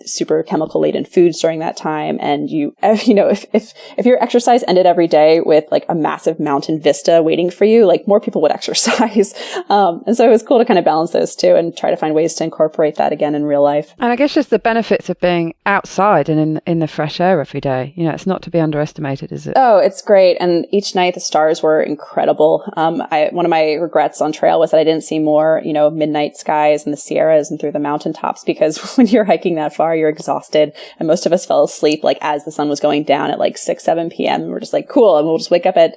Speaker 3: super chemical laden foods during that time. And if your exercise ended every day with like a massive mountain vista waiting for you, like more people would exercise. And so it was cool to kind of balance those two and try to find ways to incorporate that again in real life.
Speaker 2: And I guess just the benefits of being outside and in the fresh air every day, it's not to be underestimated, is it?
Speaker 3: Oh, it's great. And each night the stars were incredible. One of my regrets on trail was that I didn't see more, midnight skies in the Sierras and through the mountaintops, because when you're hiking that far, you're exhausted. And most of us fell asleep like as the sun was going down at like 6, 7 p.m. And we're just like, cool. And we'll just wake up at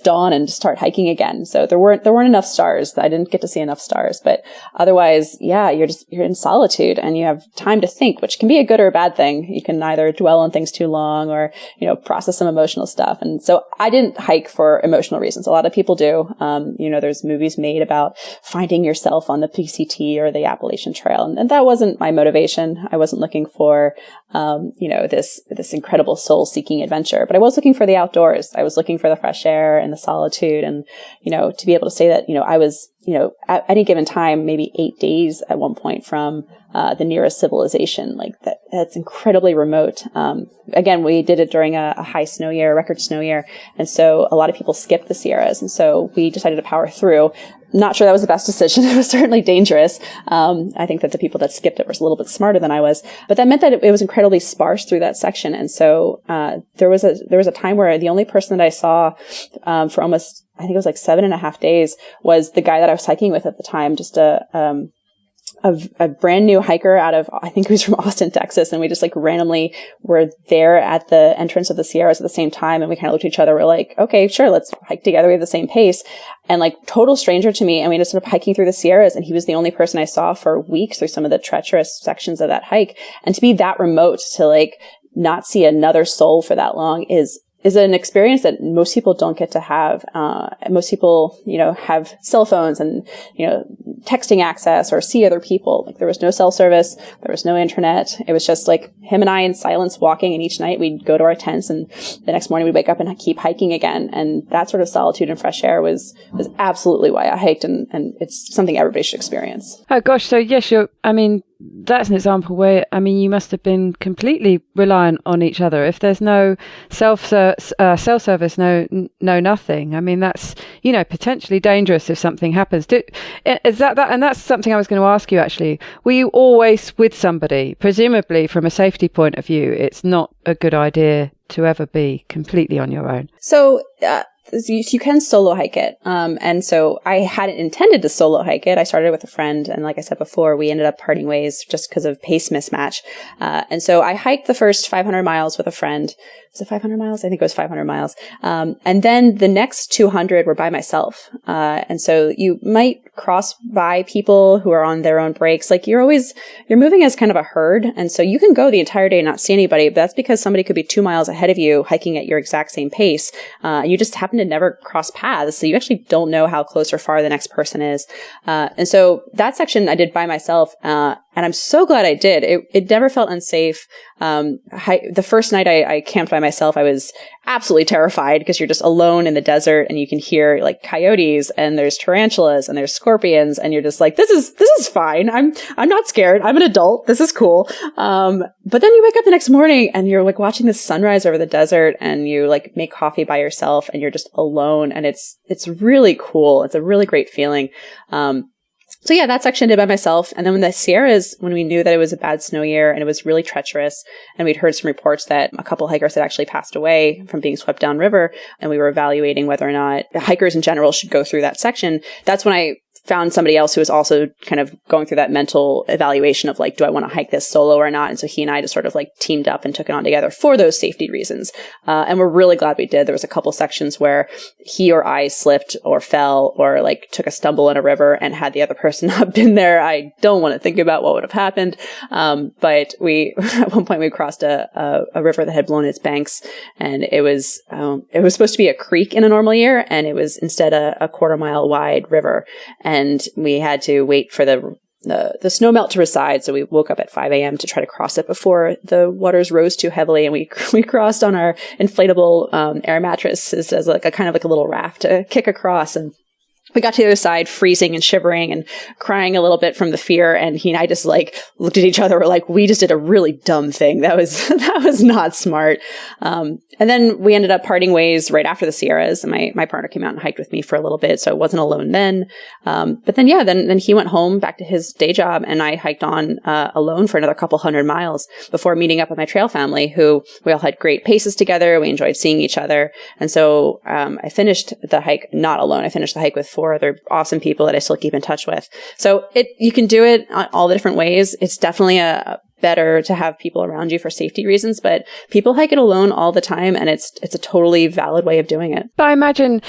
Speaker 3: dawn and just start hiking again. So there weren't enough stars. I didn't get to see enough stars, but otherwise, yeah, you're in solitude and you have time to think, which can be a good or a bad thing. You can either dwell on things too long or, process some emotional stuff. And so I didn't hike for emotional reasons. A lot of people do. There's movies made about finding yourself on the PCT or the Appalachian Trail. And that wasn't my motivation. I wasn't looking for, this incredible soul-seeking adventure, but I was looking for the outdoors. I was looking for the fresh air and the solitude and, to be able to say that, I was, at any given time, maybe 8 days at one point from the nearest civilization. Like that's incredibly remote. Again, we did it during a high snow year, record snow year. And so a lot of people skipped the Sierras. And so we decided to power through. Not sure that was the best decision. It was certainly dangerous. I think that the people that skipped it were a little bit smarter than I was, but that meant that it was incredibly sparse through that section. And so, there was a time where the only person that I saw, for almost, I think it was like 7.5 days, was the guy that I was hiking with at the time, just a brand new hiker out of, I think he was from Austin, Texas. And we just like randomly were there at the entrance of the Sierras at the same time. And we kind of looked at each other. We're like, okay, sure, let's hike together. We have the same pace. And like total stranger to me. And we just ended up hiking through the Sierras. And he was the only person I saw for weeks through some of the treacherous sections of that hike. And to be that remote, to like not see another soul for that long is an experience that most people don't get to have. Most people, have cell phones and, texting access or see other people. Like there was no cell service. There was no internet. It was just like him and I in silence walking. And each night we'd go to our tents and the next morning we'd wake up and keep hiking again. And that sort of solitude and fresh air was absolutely why I hiked. And it's something everybody should experience.
Speaker 2: Oh gosh. So yes, that's an example where, you must have been completely reliant on each other. If there's no cell service, no nothing. That's, potentially dangerous if something happens. Is that? And that's something I was going to ask you actually. Were you always with somebody? Presumably from a safety point of view, it's not a good idea to ever be completely on your own.
Speaker 3: So, you can solo hike it. And so I hadn't intended to solo hike it. I started with a friend. And like I said before, we ended up parting ways just because of pace mismatch. And so I hiked the first 500 miles with a friend. Was it 500 miles? I think it was 500 miles. And then the next 200 were by myself. And so you might cross by people who are on their own breaks. Like you're moving as kind of a herd. And so you can go the entire day and not see anybody, but that's because somebody could be 2 miles ahead of you hiking at your exact same pace. You just happen to never cross paths. So you actually don't know how close or far the next person is. And so that section I did by myself. And I'm so glad I did. It never felt unsafe. The first night I camped by myself, I was absolutely terrified because you're just alone in the desert and you can hear like coyotes and there's tarantulas and there's scorpions and you're just like, this is fine. I'm not scared. I'm an adult. This is cool. But then you wake up the next morning and you're like watching the sunrise over the desert and you like make coffee by yourself and you're just alone. And it's really cool. It's a really great feeling. So yeah, that section I did by myself. And then when the Sierras, when we knew that it was a bad snow year and it was really treacherous, and we'd heard some reports that a couple hikers had actually passed away from being swept downriver, and we were evaluating whether or not hikers in general should go through that section, that's when I found somebody else who was also kind of going through that mental evaluation of like, do I want to hike this solo or not? And so he and I just sort of like teamed up and took it on together for those safety reasons. And we're really glad we did. There was a couple sections where he or I slipped or fell or like took a stumble in a river, and had the other person not been there, I don't want to think about what would have happened. But we, at one point we crossed a river that had blown its banks, and it was supposed to be a creek in a normal year, and it was instead a quarter-mile wide river. And we had to wait for the snow melt to recede. So we woke up at 5 a.m. to try to cross it before the waters rose too heavily. And we crossed on our inflatable air mattresses as like a kind of like a little raft to kick across. And we got to the other side freezing and shivering and crying a little bit from the fear. And he and I just like looked at each other. We're like, we just did a really dumb thing. That was not smart. And then we ended up parting ways right after the Sierras. And my partner came out and hiked with me for a little bit. So I wasn't alone then. But then, then he went home back to his day job, and I hiked on alone for another couple 100 miles before meeting up with my trail family, who we all had great paces together. We enjoyed seeing each other. And so I finished the hike not alone. I finished the hike with 4 other awesome people that I still keep in touch with. So you can do it all the different ways. It's definitely better to have people around you for safety reasons, but people hike it alone all the time, and it's a totally valid way of doing it.
Speaker 2: But I imagine,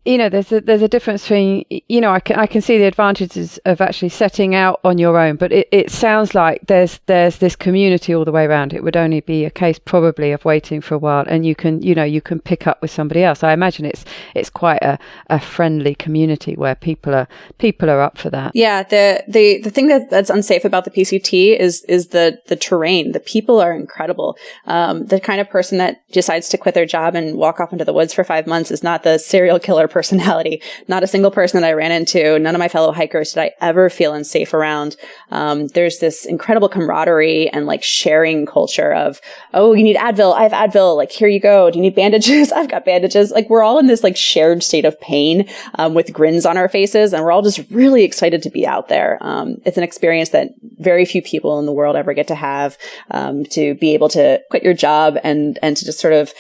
Speaker 2: there's a difference between, I can see the advantages of actually setting out on your own, but it sounds like there's this community all the way around. It would only be a case probably of waiting for a while, and you can pick up with somebody else. I imagine it's quite a friendly community where people are up for that. Yeah,
Speaker 3: the thing that's unsafe about the PCT is the terrain. The people are incredible. The kind of person that decides to quit their job and walk off into the woods for 5 months is not the serial killer personality. Not a single person that I ran into, none of my fellow hikers did I ever feel unsafe around. There's this incredible camaraderie and like sharing culture of, oh, you need Advil? I have Advil. Like, here you go. Do you need bandages? I've got bandages. Like, we're all in this like shared state of pain, with grins on our faces, and we're all just really excited to be out there. It's an experience that very few people in the world ever get to have, to be able to quit your job and to just sort of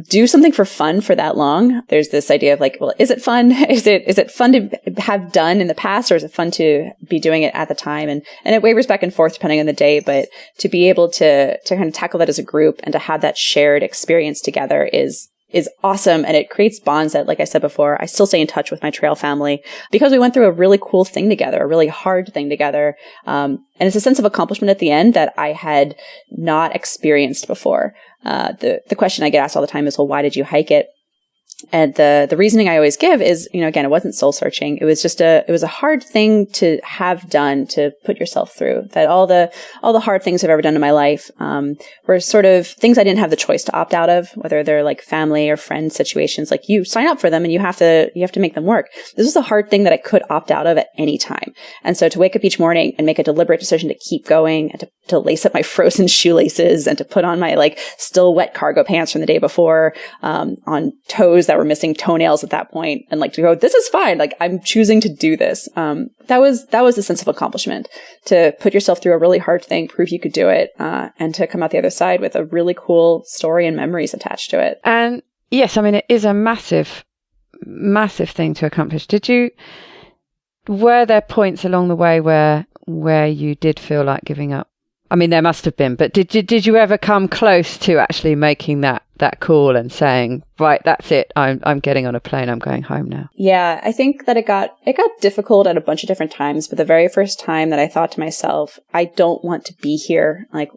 Speaker 3: do something for fun for that long. There's this idea of like, well, is it fun? Is it fun to have done in the past, or is it fun to be doing it at the time? And it wavers back and forth depending on the day, but to be able to kind of tackle that as a group and to have that shared experience together is awesome. And it creates bonds that, like I said before, I still stay in touch with my trail family because we went through a really cool thing together, a really hard thing together. And it's a sense of accomplishment at the end that I had not experienced before. The question I get asked all the time is, well, why did you hike it? And the reasoning I always give is, again, it wasn't soul searching. It was just it was a hard thing to have done, to put yourself through. That all the hard things I've ever done in my life, were sort of things I didn't have the choice to opt out of, whether they're like family or friend situations. Like, you sign up for them and you have to make them work. This was a hard thing that I could opt out of at any time. And so to wake up each morning and make a deliberate decision to keep going and to lace up my frozen shoelaces and to put on my like still wet cargo pants from the day before, on toes that were missing toenails at that point, and like to go, this is fine. Like, I'm choosing to do this. That was a sense of accomplishment, to put yourself through a really hard thing, prove you could do it, and to come out the other side with a really cool story and memories attached to it.
Speaker 2: And yes, I mean, it is a massive, massive thing to accomplish. Were there points along the way where you did feel like giving up? I mean, there must have been, but did you ever come close to actually making that call and saying, right, that's it, I'm getting on a plane, I'm going home now?
Speaker 3: Yeah, I think that it got difficult at a bunch of different times, but the very first time that I thought to myself, I don't want to be here, like,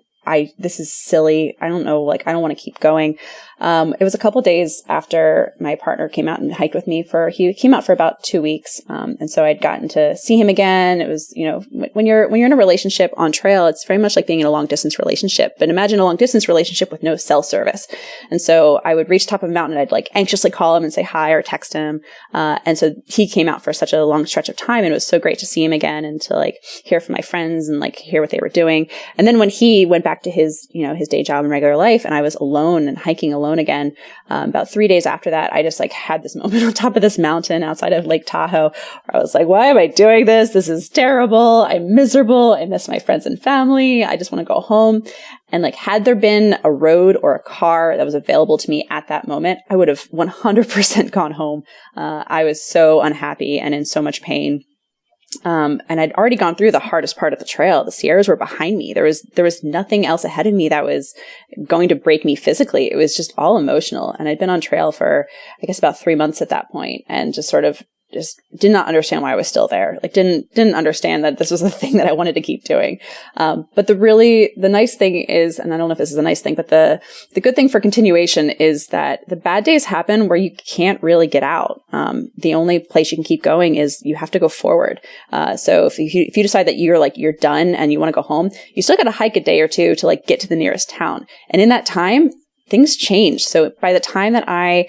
Speaker 3: this is silly, I don't know, like, I don't want to keep going. It was a couple days after my partner came out and hiked with me he came out for about 2 weeks. And so I'd gotten to see him again. It was, when you're in a relationship on trail, it's very much like being in a long distance relationship, but imagine a long distance relationship with no cell service. And so I would reach the top of a mountain and I'd like anxiously call him and say hi or text him. And so he came out for such a long stretch of time, and it was so great to see him again and to like hear from my friends and like hear what they were doing. And then when he went back to his day job and regular life, and I was alone and hiking alone again, about 3 days after that, I just like had this moment on top of this mountain outside of Lake Tahoe where I was like, why am I doing this? This is terrible. I'm miserable. I miss my friends and family. I just want to go home. And like, had there been a road or a car that was available to me at that moment, I would have 100% gone home. I was so unhappy and in so much pain. And I'd already gone through the hardest part of the trail. The Sierras were behind me. There was nothing else ahead of me that was going to break me physically. It was just all emotional. And I'd been on trail for, I guess, about 3 months at that point, and just did not understand why I was still there. Like didn't understand that this was the thing that I wanted to keep doing. But the nice thing is, and I don't know if this is a nice thing, but the good thing for continuation is that the bad days happen where you can't really get out. The only place you can keep going is you have to go forward. So if you decide that you're done and you want to go home, you still got to hike a day or two to like get to the nearest town. And in that time, things change. So by the time that I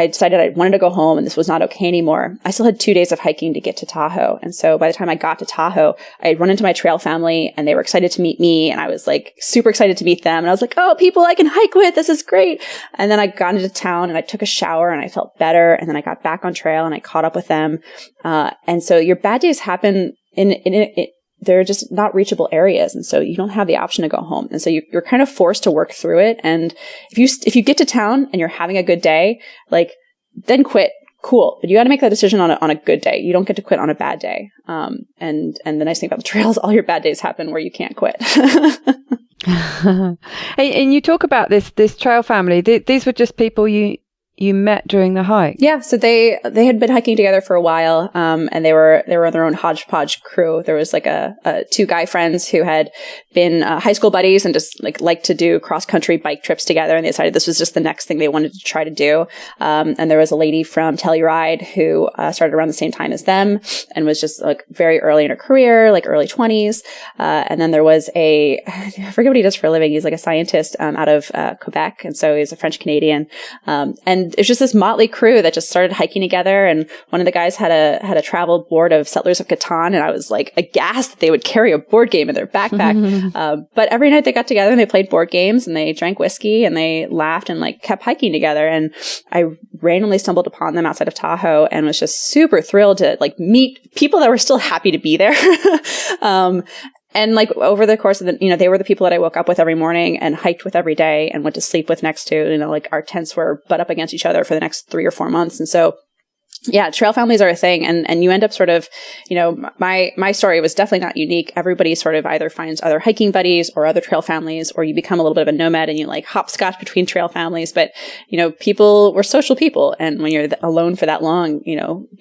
Speaker 3: decided I wanted to go home and this was not okay anymore, I still had 2 days of hiking to get to Tahoe. And so by the time I got to Tahoe, I had run into my trail family and they were excited to meet me. And I was like super excited to meet them. And I was like, oh, people I can hike with. This is great. And then I got into town and I took a shower and I felt better. And then I got back on trail and I caught up with them. And so your bad days happen they're just not reachable areas. And so you don't have the option to go home. And so you're kind of forced to work through it. And if you get to town and you're having a good day, like then quit. Cool. But you got to make that decision on a good day. You don't get to quit on a bad day. And the nice thing about the trail is all your bad days happen where you can't quit.
Speaker 2: And you talk about this trail family. These were just people you met during the hike.
Speaker 3: Yeah. So they had been hiking together for a while. And they were their own hodgepodge crew. There was like two guy friends who had been high school buddies and just liked to do cross country bike trips together. And they decided this was just the next thing they wanted to try to do. And there was a lady from Telluride who started around the same time as them and was just like very early in her career, like early 20s. And then there was I forget what he does for a living. He's like a scientist out of Quebec. And so he's a French Canadian. And it was just this motley crew that just started hiking together. And one of the guys had a travel board of Settlers of Catan. And I was like aghast that they would carry a board game in their backpack. But every night they got together and they played board games and they drank whiskey and they laughed and like kept hiking together. And I randomly stumbled upon them outside of Tahoe and was just super thrilled to like meet people that were still happy to be there. And like over the course of they were the people that I woke up with every morning and hiked with every day and went to sleep with next to, like our tents were butt up against each other for the next 3 or 4 months. And so, yeah, trail families are a thing. And you end up sort of, my story was definitely not unique. Everybody sort of either finds other hiking buddies or other trail families, or you become a little bit of a nomad and you like hopscotch between trail families. But, we're social people. And when you're alone for that long,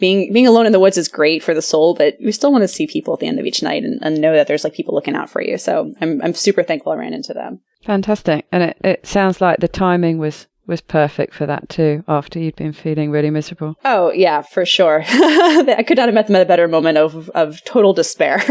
Speaker 3: being alone in the woods is great for the soul, but you still want to see people at the end of each night and know that there's like people looking out for you. So I'm super thankful I ran into them.
Speaker 2: Fantastic. And it sounds like the timing was perfect for that too, after you'd been feeling really miserable.
Speaker 3: Oh, yeah, for sure. I could not have met them at a better moment of total despair.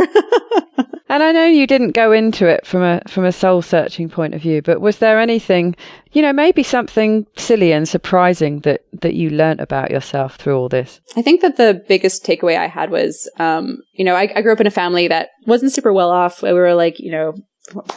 Speaker 2: And I know you didn't go into it from a soul-searching point of view, but was there anything, maybe something silly and surprising that you learnt about yourself through all this?
Speaker 3: I think that the biggest takeaway I had was, I grew up in a family that wasn't super well off. We were like,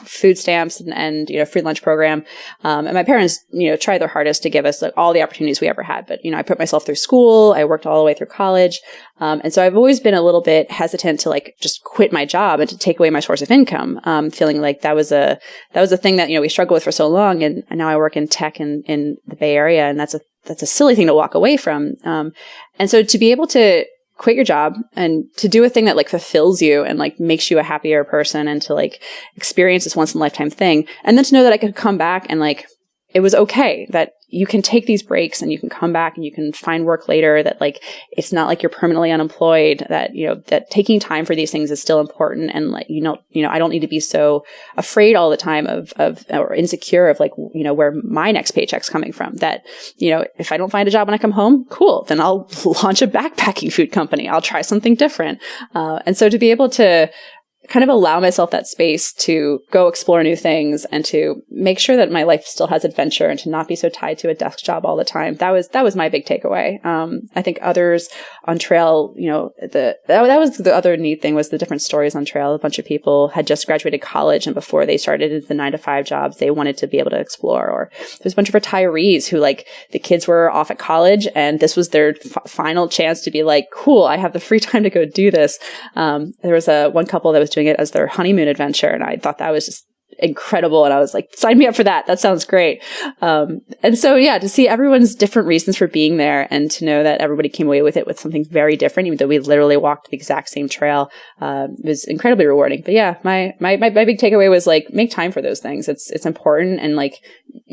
Speaker 3: food stamps and free lunch program. And my parents, tried their hardest to give us like all the opportunities we ever had. But, I put myself through school. I worked all the way through college. And so I've always been a little bit hesitant to like just quit my job and to take away my source of income. Feeling like that was a thing that, we struggled with for so long. And now I work in tech in the Bay Area. And that's a silly thing to walk away from. And so to be able to quit your job and to do a thing that like fulfills you and like makes you a happier person and to like experience this once in a lifetime thing. And then to know that I could come back and like, it was okay that you can take these breaks and you can come back and you can find work later, that like, it's not like you're permanently unemployed, that, that taking time for these things is still important. And like, I don't need to be so afraid all the time of or insecure of like, where my next paycheck's coming from, that, if I don't find a job when I come home, cool, then I'll launch a backpacking food company. I'll try something different. And so to be able to kind of allow myself that space to go explore new things and to make sure that my life still has adventure and to not be so tied to a desk job all the time. That was my big takeaway. I think others on trail, that was the other neat thing, was the different stories on trail. A bunch of people had just graduated college, and before they started the 9-to-5 jobs, they wanted to be able to explore. Or there's a bunch of retirees who like the kids were off at college and this was their final chance to be like, cool, I have the free time to go do this. There was one couple that was doing it as their honeymoon adventure. And I thought that was just incredible. And I was like, sign me up for that. That sounds great. And so, yeah, to see everyone's different reasons for being there and to know that everybody came away with it with something very different, even though we literally walked the exact same trail, was incredibly rewarding. But yeah, my big takeaway was like, make time for those things. It's important. And like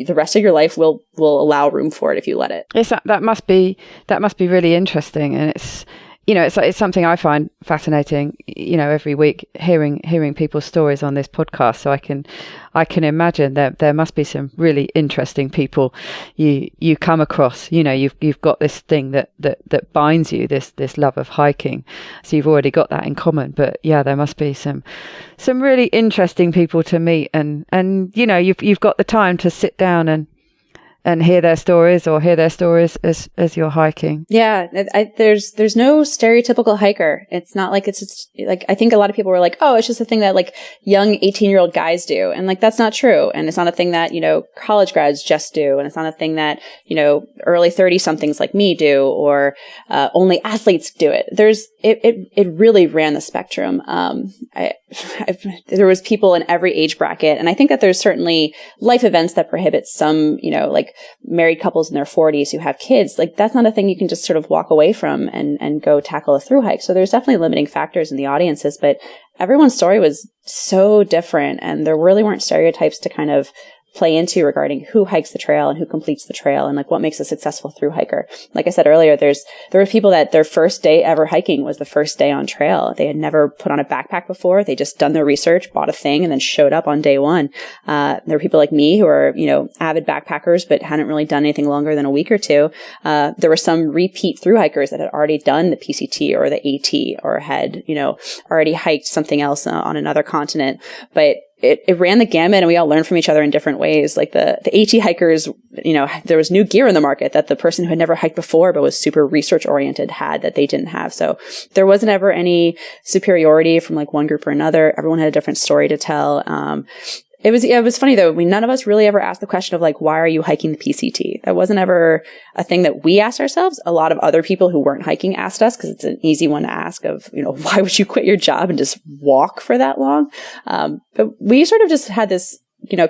Speaker 3: the rest of your life will allow room for it if you let it.
Speaker 2: That must be really interesting. And it's, it's something I find fascinating, every week hearing people's stories on this podcast. So I can imagine that there must be some really interesting people you come across. You've got this thing that binds you, this love of hiking. So you've already got that in common. But yeah, there must be some really interesting people to meet, and you've got the time to sit down and hear their stories as you're hiking.
Speaker 3: Yeah. There's no stereotypical hiker. It's not like it's just like, I think a lot of people were like, oh, it's just a thing that like young 18-year-old guys do. And like, that's not true. And it's not a thing that, college grads just do. And it's not a thing that, early 30 somethings like me do, or, only athletes do it. It really ran the spectrum. There was people in every age bracket. And I think that there's certainly life events that prohibit some, like married couples in their 40s who have kids. Like that's not a thing you can just sort of walk away from and go tackle a thru hike. So there's definitely limiting factors in the audiences, but everyone's story was so different. And there really weren't stereotypes to kind of play into regarding who hikes the trail and who completes the trail and like what makes a successful thru hiker. Like I said earlier, there were people that their first day ever hiking was the first day on trail. They had never put on a backpack before. They just done their research, bought a thing, and then showed up on day one. There were people like me who are, avid backpackers, but hadn't really done anything longer than a week or two. There were some repeat thru hikers that had already done the PCT or the AT or had, already hiked something else on another continent. But it ran the gamut, and we all learned from each other in different ways. Like the AT hikers, there was new gear in the market that the person who had never hiked before but was super research oriented had that they didn't have. So there wasn't ever any superiority from like one group or another. Everyone had a different story to tell. It was funny though. None of us really ever asked the question of like, why are you hiking the PCT? That wasn't ever a thing that we asked ourselves. A lot of other people who weren't hiking asked us because it's an easy one to ask of, why would you quit your job and just walk for that long? But we sort of just had this,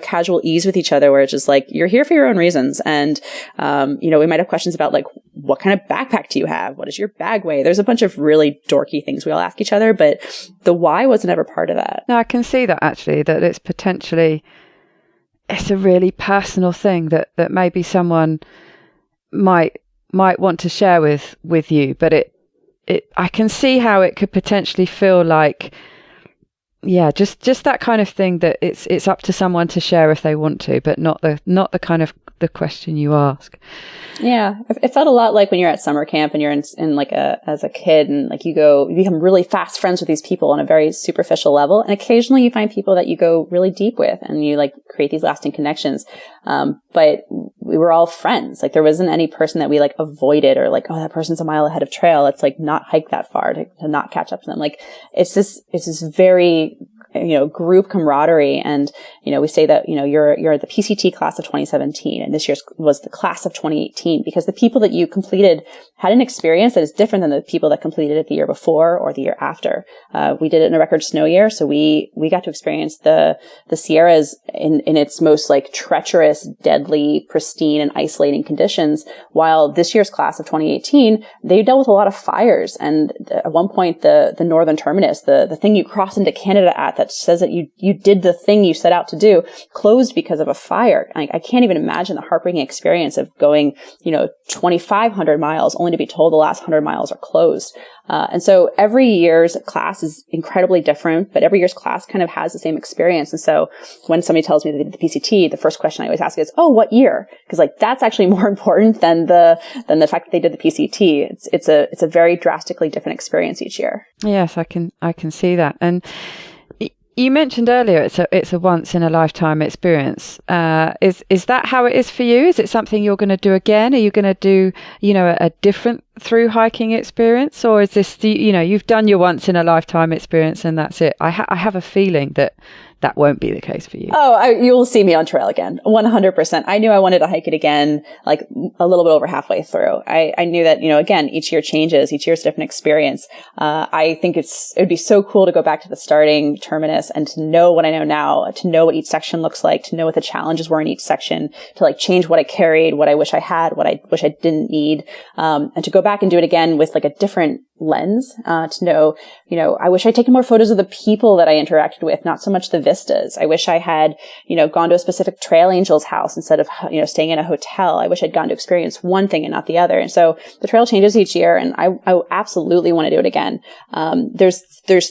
Speaker 3: casual ease with each other where it's just like, you're here for your own reasons. And, we might have questions about like, what kind of backpack do you have? What does your bag weigh? There's a bunch of really dorky things we all ask each other, but the why wasn't ever part of that.
Speaker 2: No, I can see that actually, that it's a really personal thing that maybe someone might want to share with you, but I can see how it could potentially feel like, yeah, just that kind of thing that it's up to someone to share if they want to, but not the kind of the question you ask.
Speaker 3: Yeah, it felt a lot like when you're at summer camp and you're in like as a kid and like you become really fast friends with these people on a very superficial level, and occasionally you find people that you go really deep with and you like create these lasting connections. But we were all friends. Like there wasn't any person that we like avoided or like, oh, that person's a mile ahead of trail. Let's like not hike that far to not catch up to them. Like it's this very group camaraderie. And, we say that, you're the PCT class of 2017 and this year's was the class of 2018 because the people that you completed had an experience that is different than the people that completed it the year before or the year after. We did it in a record snow year. So we got to experience the Sierras in its most like treacherous, deadly, pristine and isolating conditions. While this year's class of 2018, they dealt with a lot of fires. And at one point, the northern terminus, the thing you cross into Canada at that says that you did the thing you set out to do, closed because of a fire. I can't even imagine the heartbreaking experience of going, 2,500 miles only to be told the last 100 miles are closed. And so every year's class is incredibly different, but every year's class kind of has the same experience. And so when somebody tells me that they did the PCT, the first question I always ask is, oh, what year? Because like that's actually more important than the fact that they did the PCT. It's a very drastically different experience each year.
Speaker 2: Yes, I can see that. And you mentioned earlier it's a once in a lifetime experience. Is that how it is for you? Is it something you're going to do again? Are you going to do a different thru-hiking experience, or is this you've done your once in a lifetime experience and that's it? I have a feeling that won't be the case for you.
Speaker 3: Oh, you'll see me on trail again. 100%. I knew I wanted to hike it again, like a little bit over halfway through. I knew that, again, each year changes. Each year's a different experience. I think it would be so cool to go back to the starting terminus and to know what I know now, to know what each section looks like, to know what the challenges were in each section, to like change what I carried, what I wish I had, what I wish I didn't need, and to go back and do it again with like a different lens, to know, I wish I'd taken more photos of the people that I interacted with, not so much the vistas. I wish I had, gone to a specific trail angel's house instead of, staying in a hotel. I wish I'd gotten to experience one thing and not the other. And so the trail changes each year, and I absolutely want to do it again. There's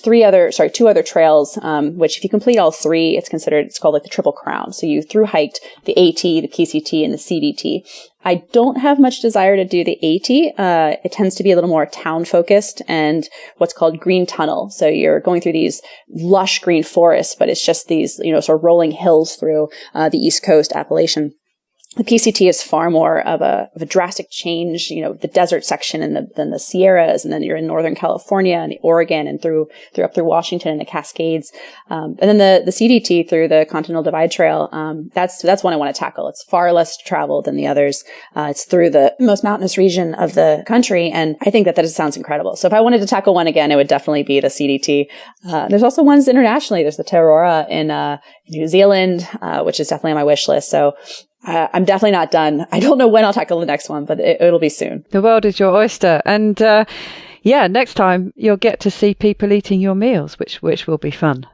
Speaker 3: two other trails, which if you complete all three, it's called like the Triple Crown. So you thru-hiked the AT, the PCT, and the CDT. I don't have much desire to do the AT. It tends to be a little more town focused and what's called green tunnel. So you're going through these lush green forests, but it's just these, sort of rolling hills through the East Coast Appalachian. The PCT is far more of a drastic change, the desert section and then the Sierras, and then you're in Northern California and Oregon and up through Washington and the Cascades. And then the CDT through the Continental Divide Trail, that's one I want to tackle. It's far less traveled than the others. It's through the most mountainous region of the country. And I think that sounds incredible. So if I wanted to tackle one again, it would definitely be the CDT. There's also ones internationally. There's the Tarora in New Zealand, which is definitely on my wish list. So I'm definitely not done. I don't know when I'll tackle the next one, but it'll be soon.
Speaker 2: The world is your oyster. And next time you'll get to see people eating your meals, which will be fun.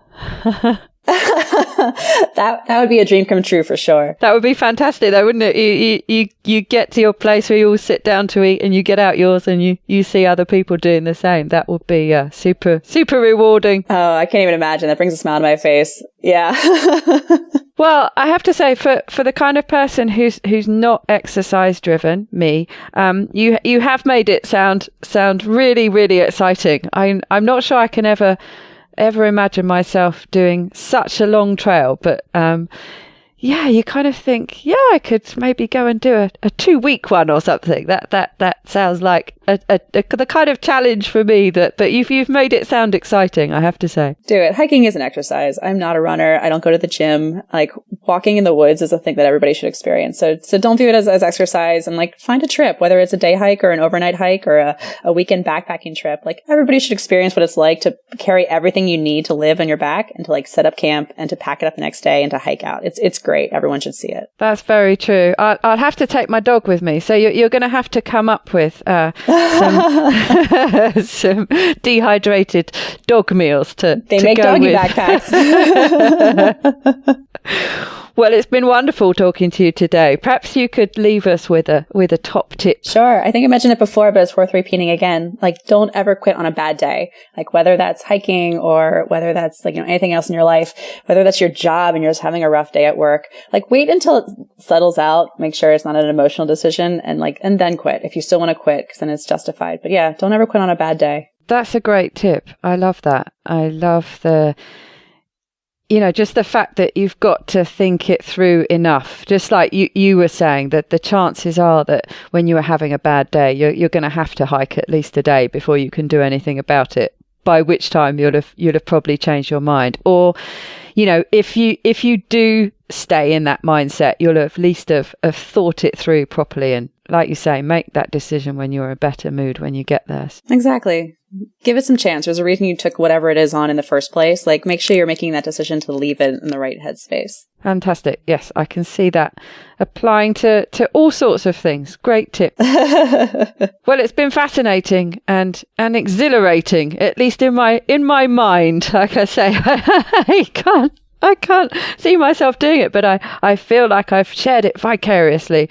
Speaker 3: That would be a dream come true for sure.
Speaker 2: That would be fantastic though, wouldn't it? You get to your place where you all sit down to eat and you get out yours and you see other people doing the same. That would be super, super rewarding.
Speaker 3: Oh, I can't even imagine. That brings a smile to my face. Yeah.
Speaker 2: Well, I have to say, for the kind of person who's not exercise driven, me, you have made it sound really, really exciting. I'm not sure I can ever imagine myself doing such a long trail, but you kind of think, I could maybe go and do a 2-week one or something. That sounds like the kind of challenge for me. But you've made it sound exciting, I have to say.
Speaker 3: Do it. Hiking is an exercise. I'm not a runner. I don't go to the gym. Like walking in the woods is a thing that everybody should experience. So don't view it as exercise, and like find a trip, whether it's a day hike or an overnight hike or a weekend backpacking trip. Like everybody should experience what it's like to carry everything you need to live on your back and to like set up camp and to pack it up the next day and to hike out. It's great. Everyone should see it.
Speaker 2: That's very true. I'll have to take my dog with me. So you're going to have to come up with some dehydrated dog meals to
Speaker 3: make
Speaker 2: go
Speaker 3: doggy
Speaker 2: with.
Speaker 3: Backpacks.
Speaker 2: Well, it's been wonderful talking to you today. Perhaps you could leave us with a top tip.
Speaker 3: Sure. I think I mentioned it before, but it's worth repeating again. Like, don't ever quit on a bad day. Like, whether that's hiking or whether that's like, anything else in your life, whether that's your job and you're just having a rough day at work, like wait until it settles out, make sure it's not an emotional decision and then quit if you still want to quit, because then it's justified. But yeah, don't ever quit on a bad day.
Speaker 2: That's a great tip. I love that. I love just the fact that you've got to think it through enough. Just like you were saying, that the chances are that when you are having a bad day, you're going to have to hike at least a day before you can do anything about it, by which time you'll have probably changed your mind. Or, if you do stay in that mindset, you'll at least have thought it through properly. And like you say, make that decision when you're in a better mood when you get there.
Speaker 3: Exactly. Give it some chance. There's a reason you took whatever it is on in the first place. Like, make sure you're making that decision to leave it in the right headspace.
Speaker 2: Fantastic. Yes, I can see that applying to all sorts of things. Great tip. Well, it's been fascinating and exhilarating, at least in my mind. Like I say, I can't see myself doing it, but I feel like I've shared it vicariously.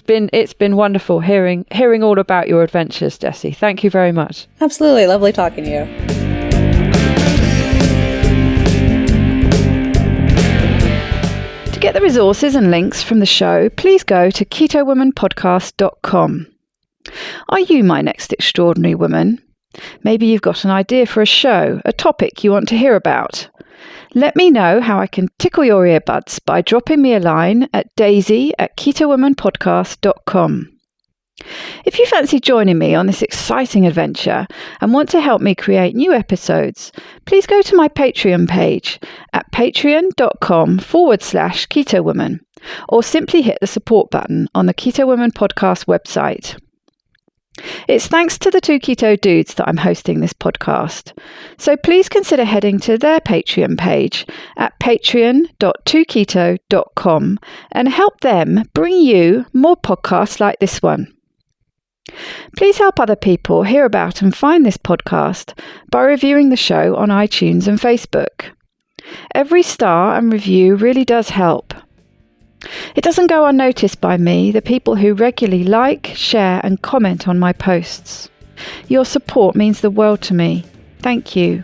Speaker 2: It's been wonderful hearing all about your adventures, Jessie. Thank you very much.
Speaker 3: Absolutely. Lovely talking to you.
Speaker 2: To get the resources and links from the show, please go to ketowomanpodcast.com. Are you my next extraordinary woman? Maybe you've got an idea for a show, a topic you want to hear about. Let me know how I can tickle your earbuds by dropping me a line at daisy@ketowomanpodcast.com. If you fancy joining me on this exciting adventure and want to help me create new episodes, please go to my Patreon page at patreon.com/KetoWoman, or simply hit the support button on the Keto Woman podcast website. It's thanks to the two keto dudes that I'm hosting this podcast, so please consider heading to their Patreon page at patreon.2keto.com and help them bring you more podcasts like this one. Please help other people hear about and find this podcast by reviewing the show on iTunes and Facebook. Every star and review really does help. It doesn't go unnoticed by me, the people who regularly like, share and comment on my posts. Your support means the world to me. Thank you.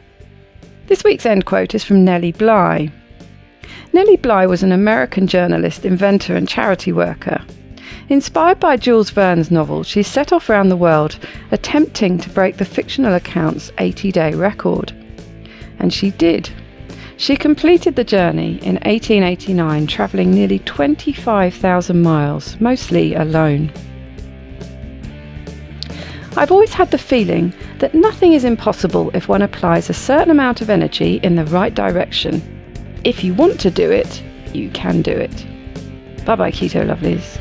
Speaker 2: This week's end quote is from Nellie Bly. Nellie Bly was an American journalist, inventor and charity worker. Inspired by Jules Verne's novel, she set off around the world attempting to break the fictional account's 80-day record. And she did. She completed the journey in 1889, travelling nearly 25,000 miles, mostly alone. I've always had the feeling that nothing is impossible if one applies a certain amount of energy in the right direction. If you want to do it, you can do it. Bye-bye, Keto Lovelies.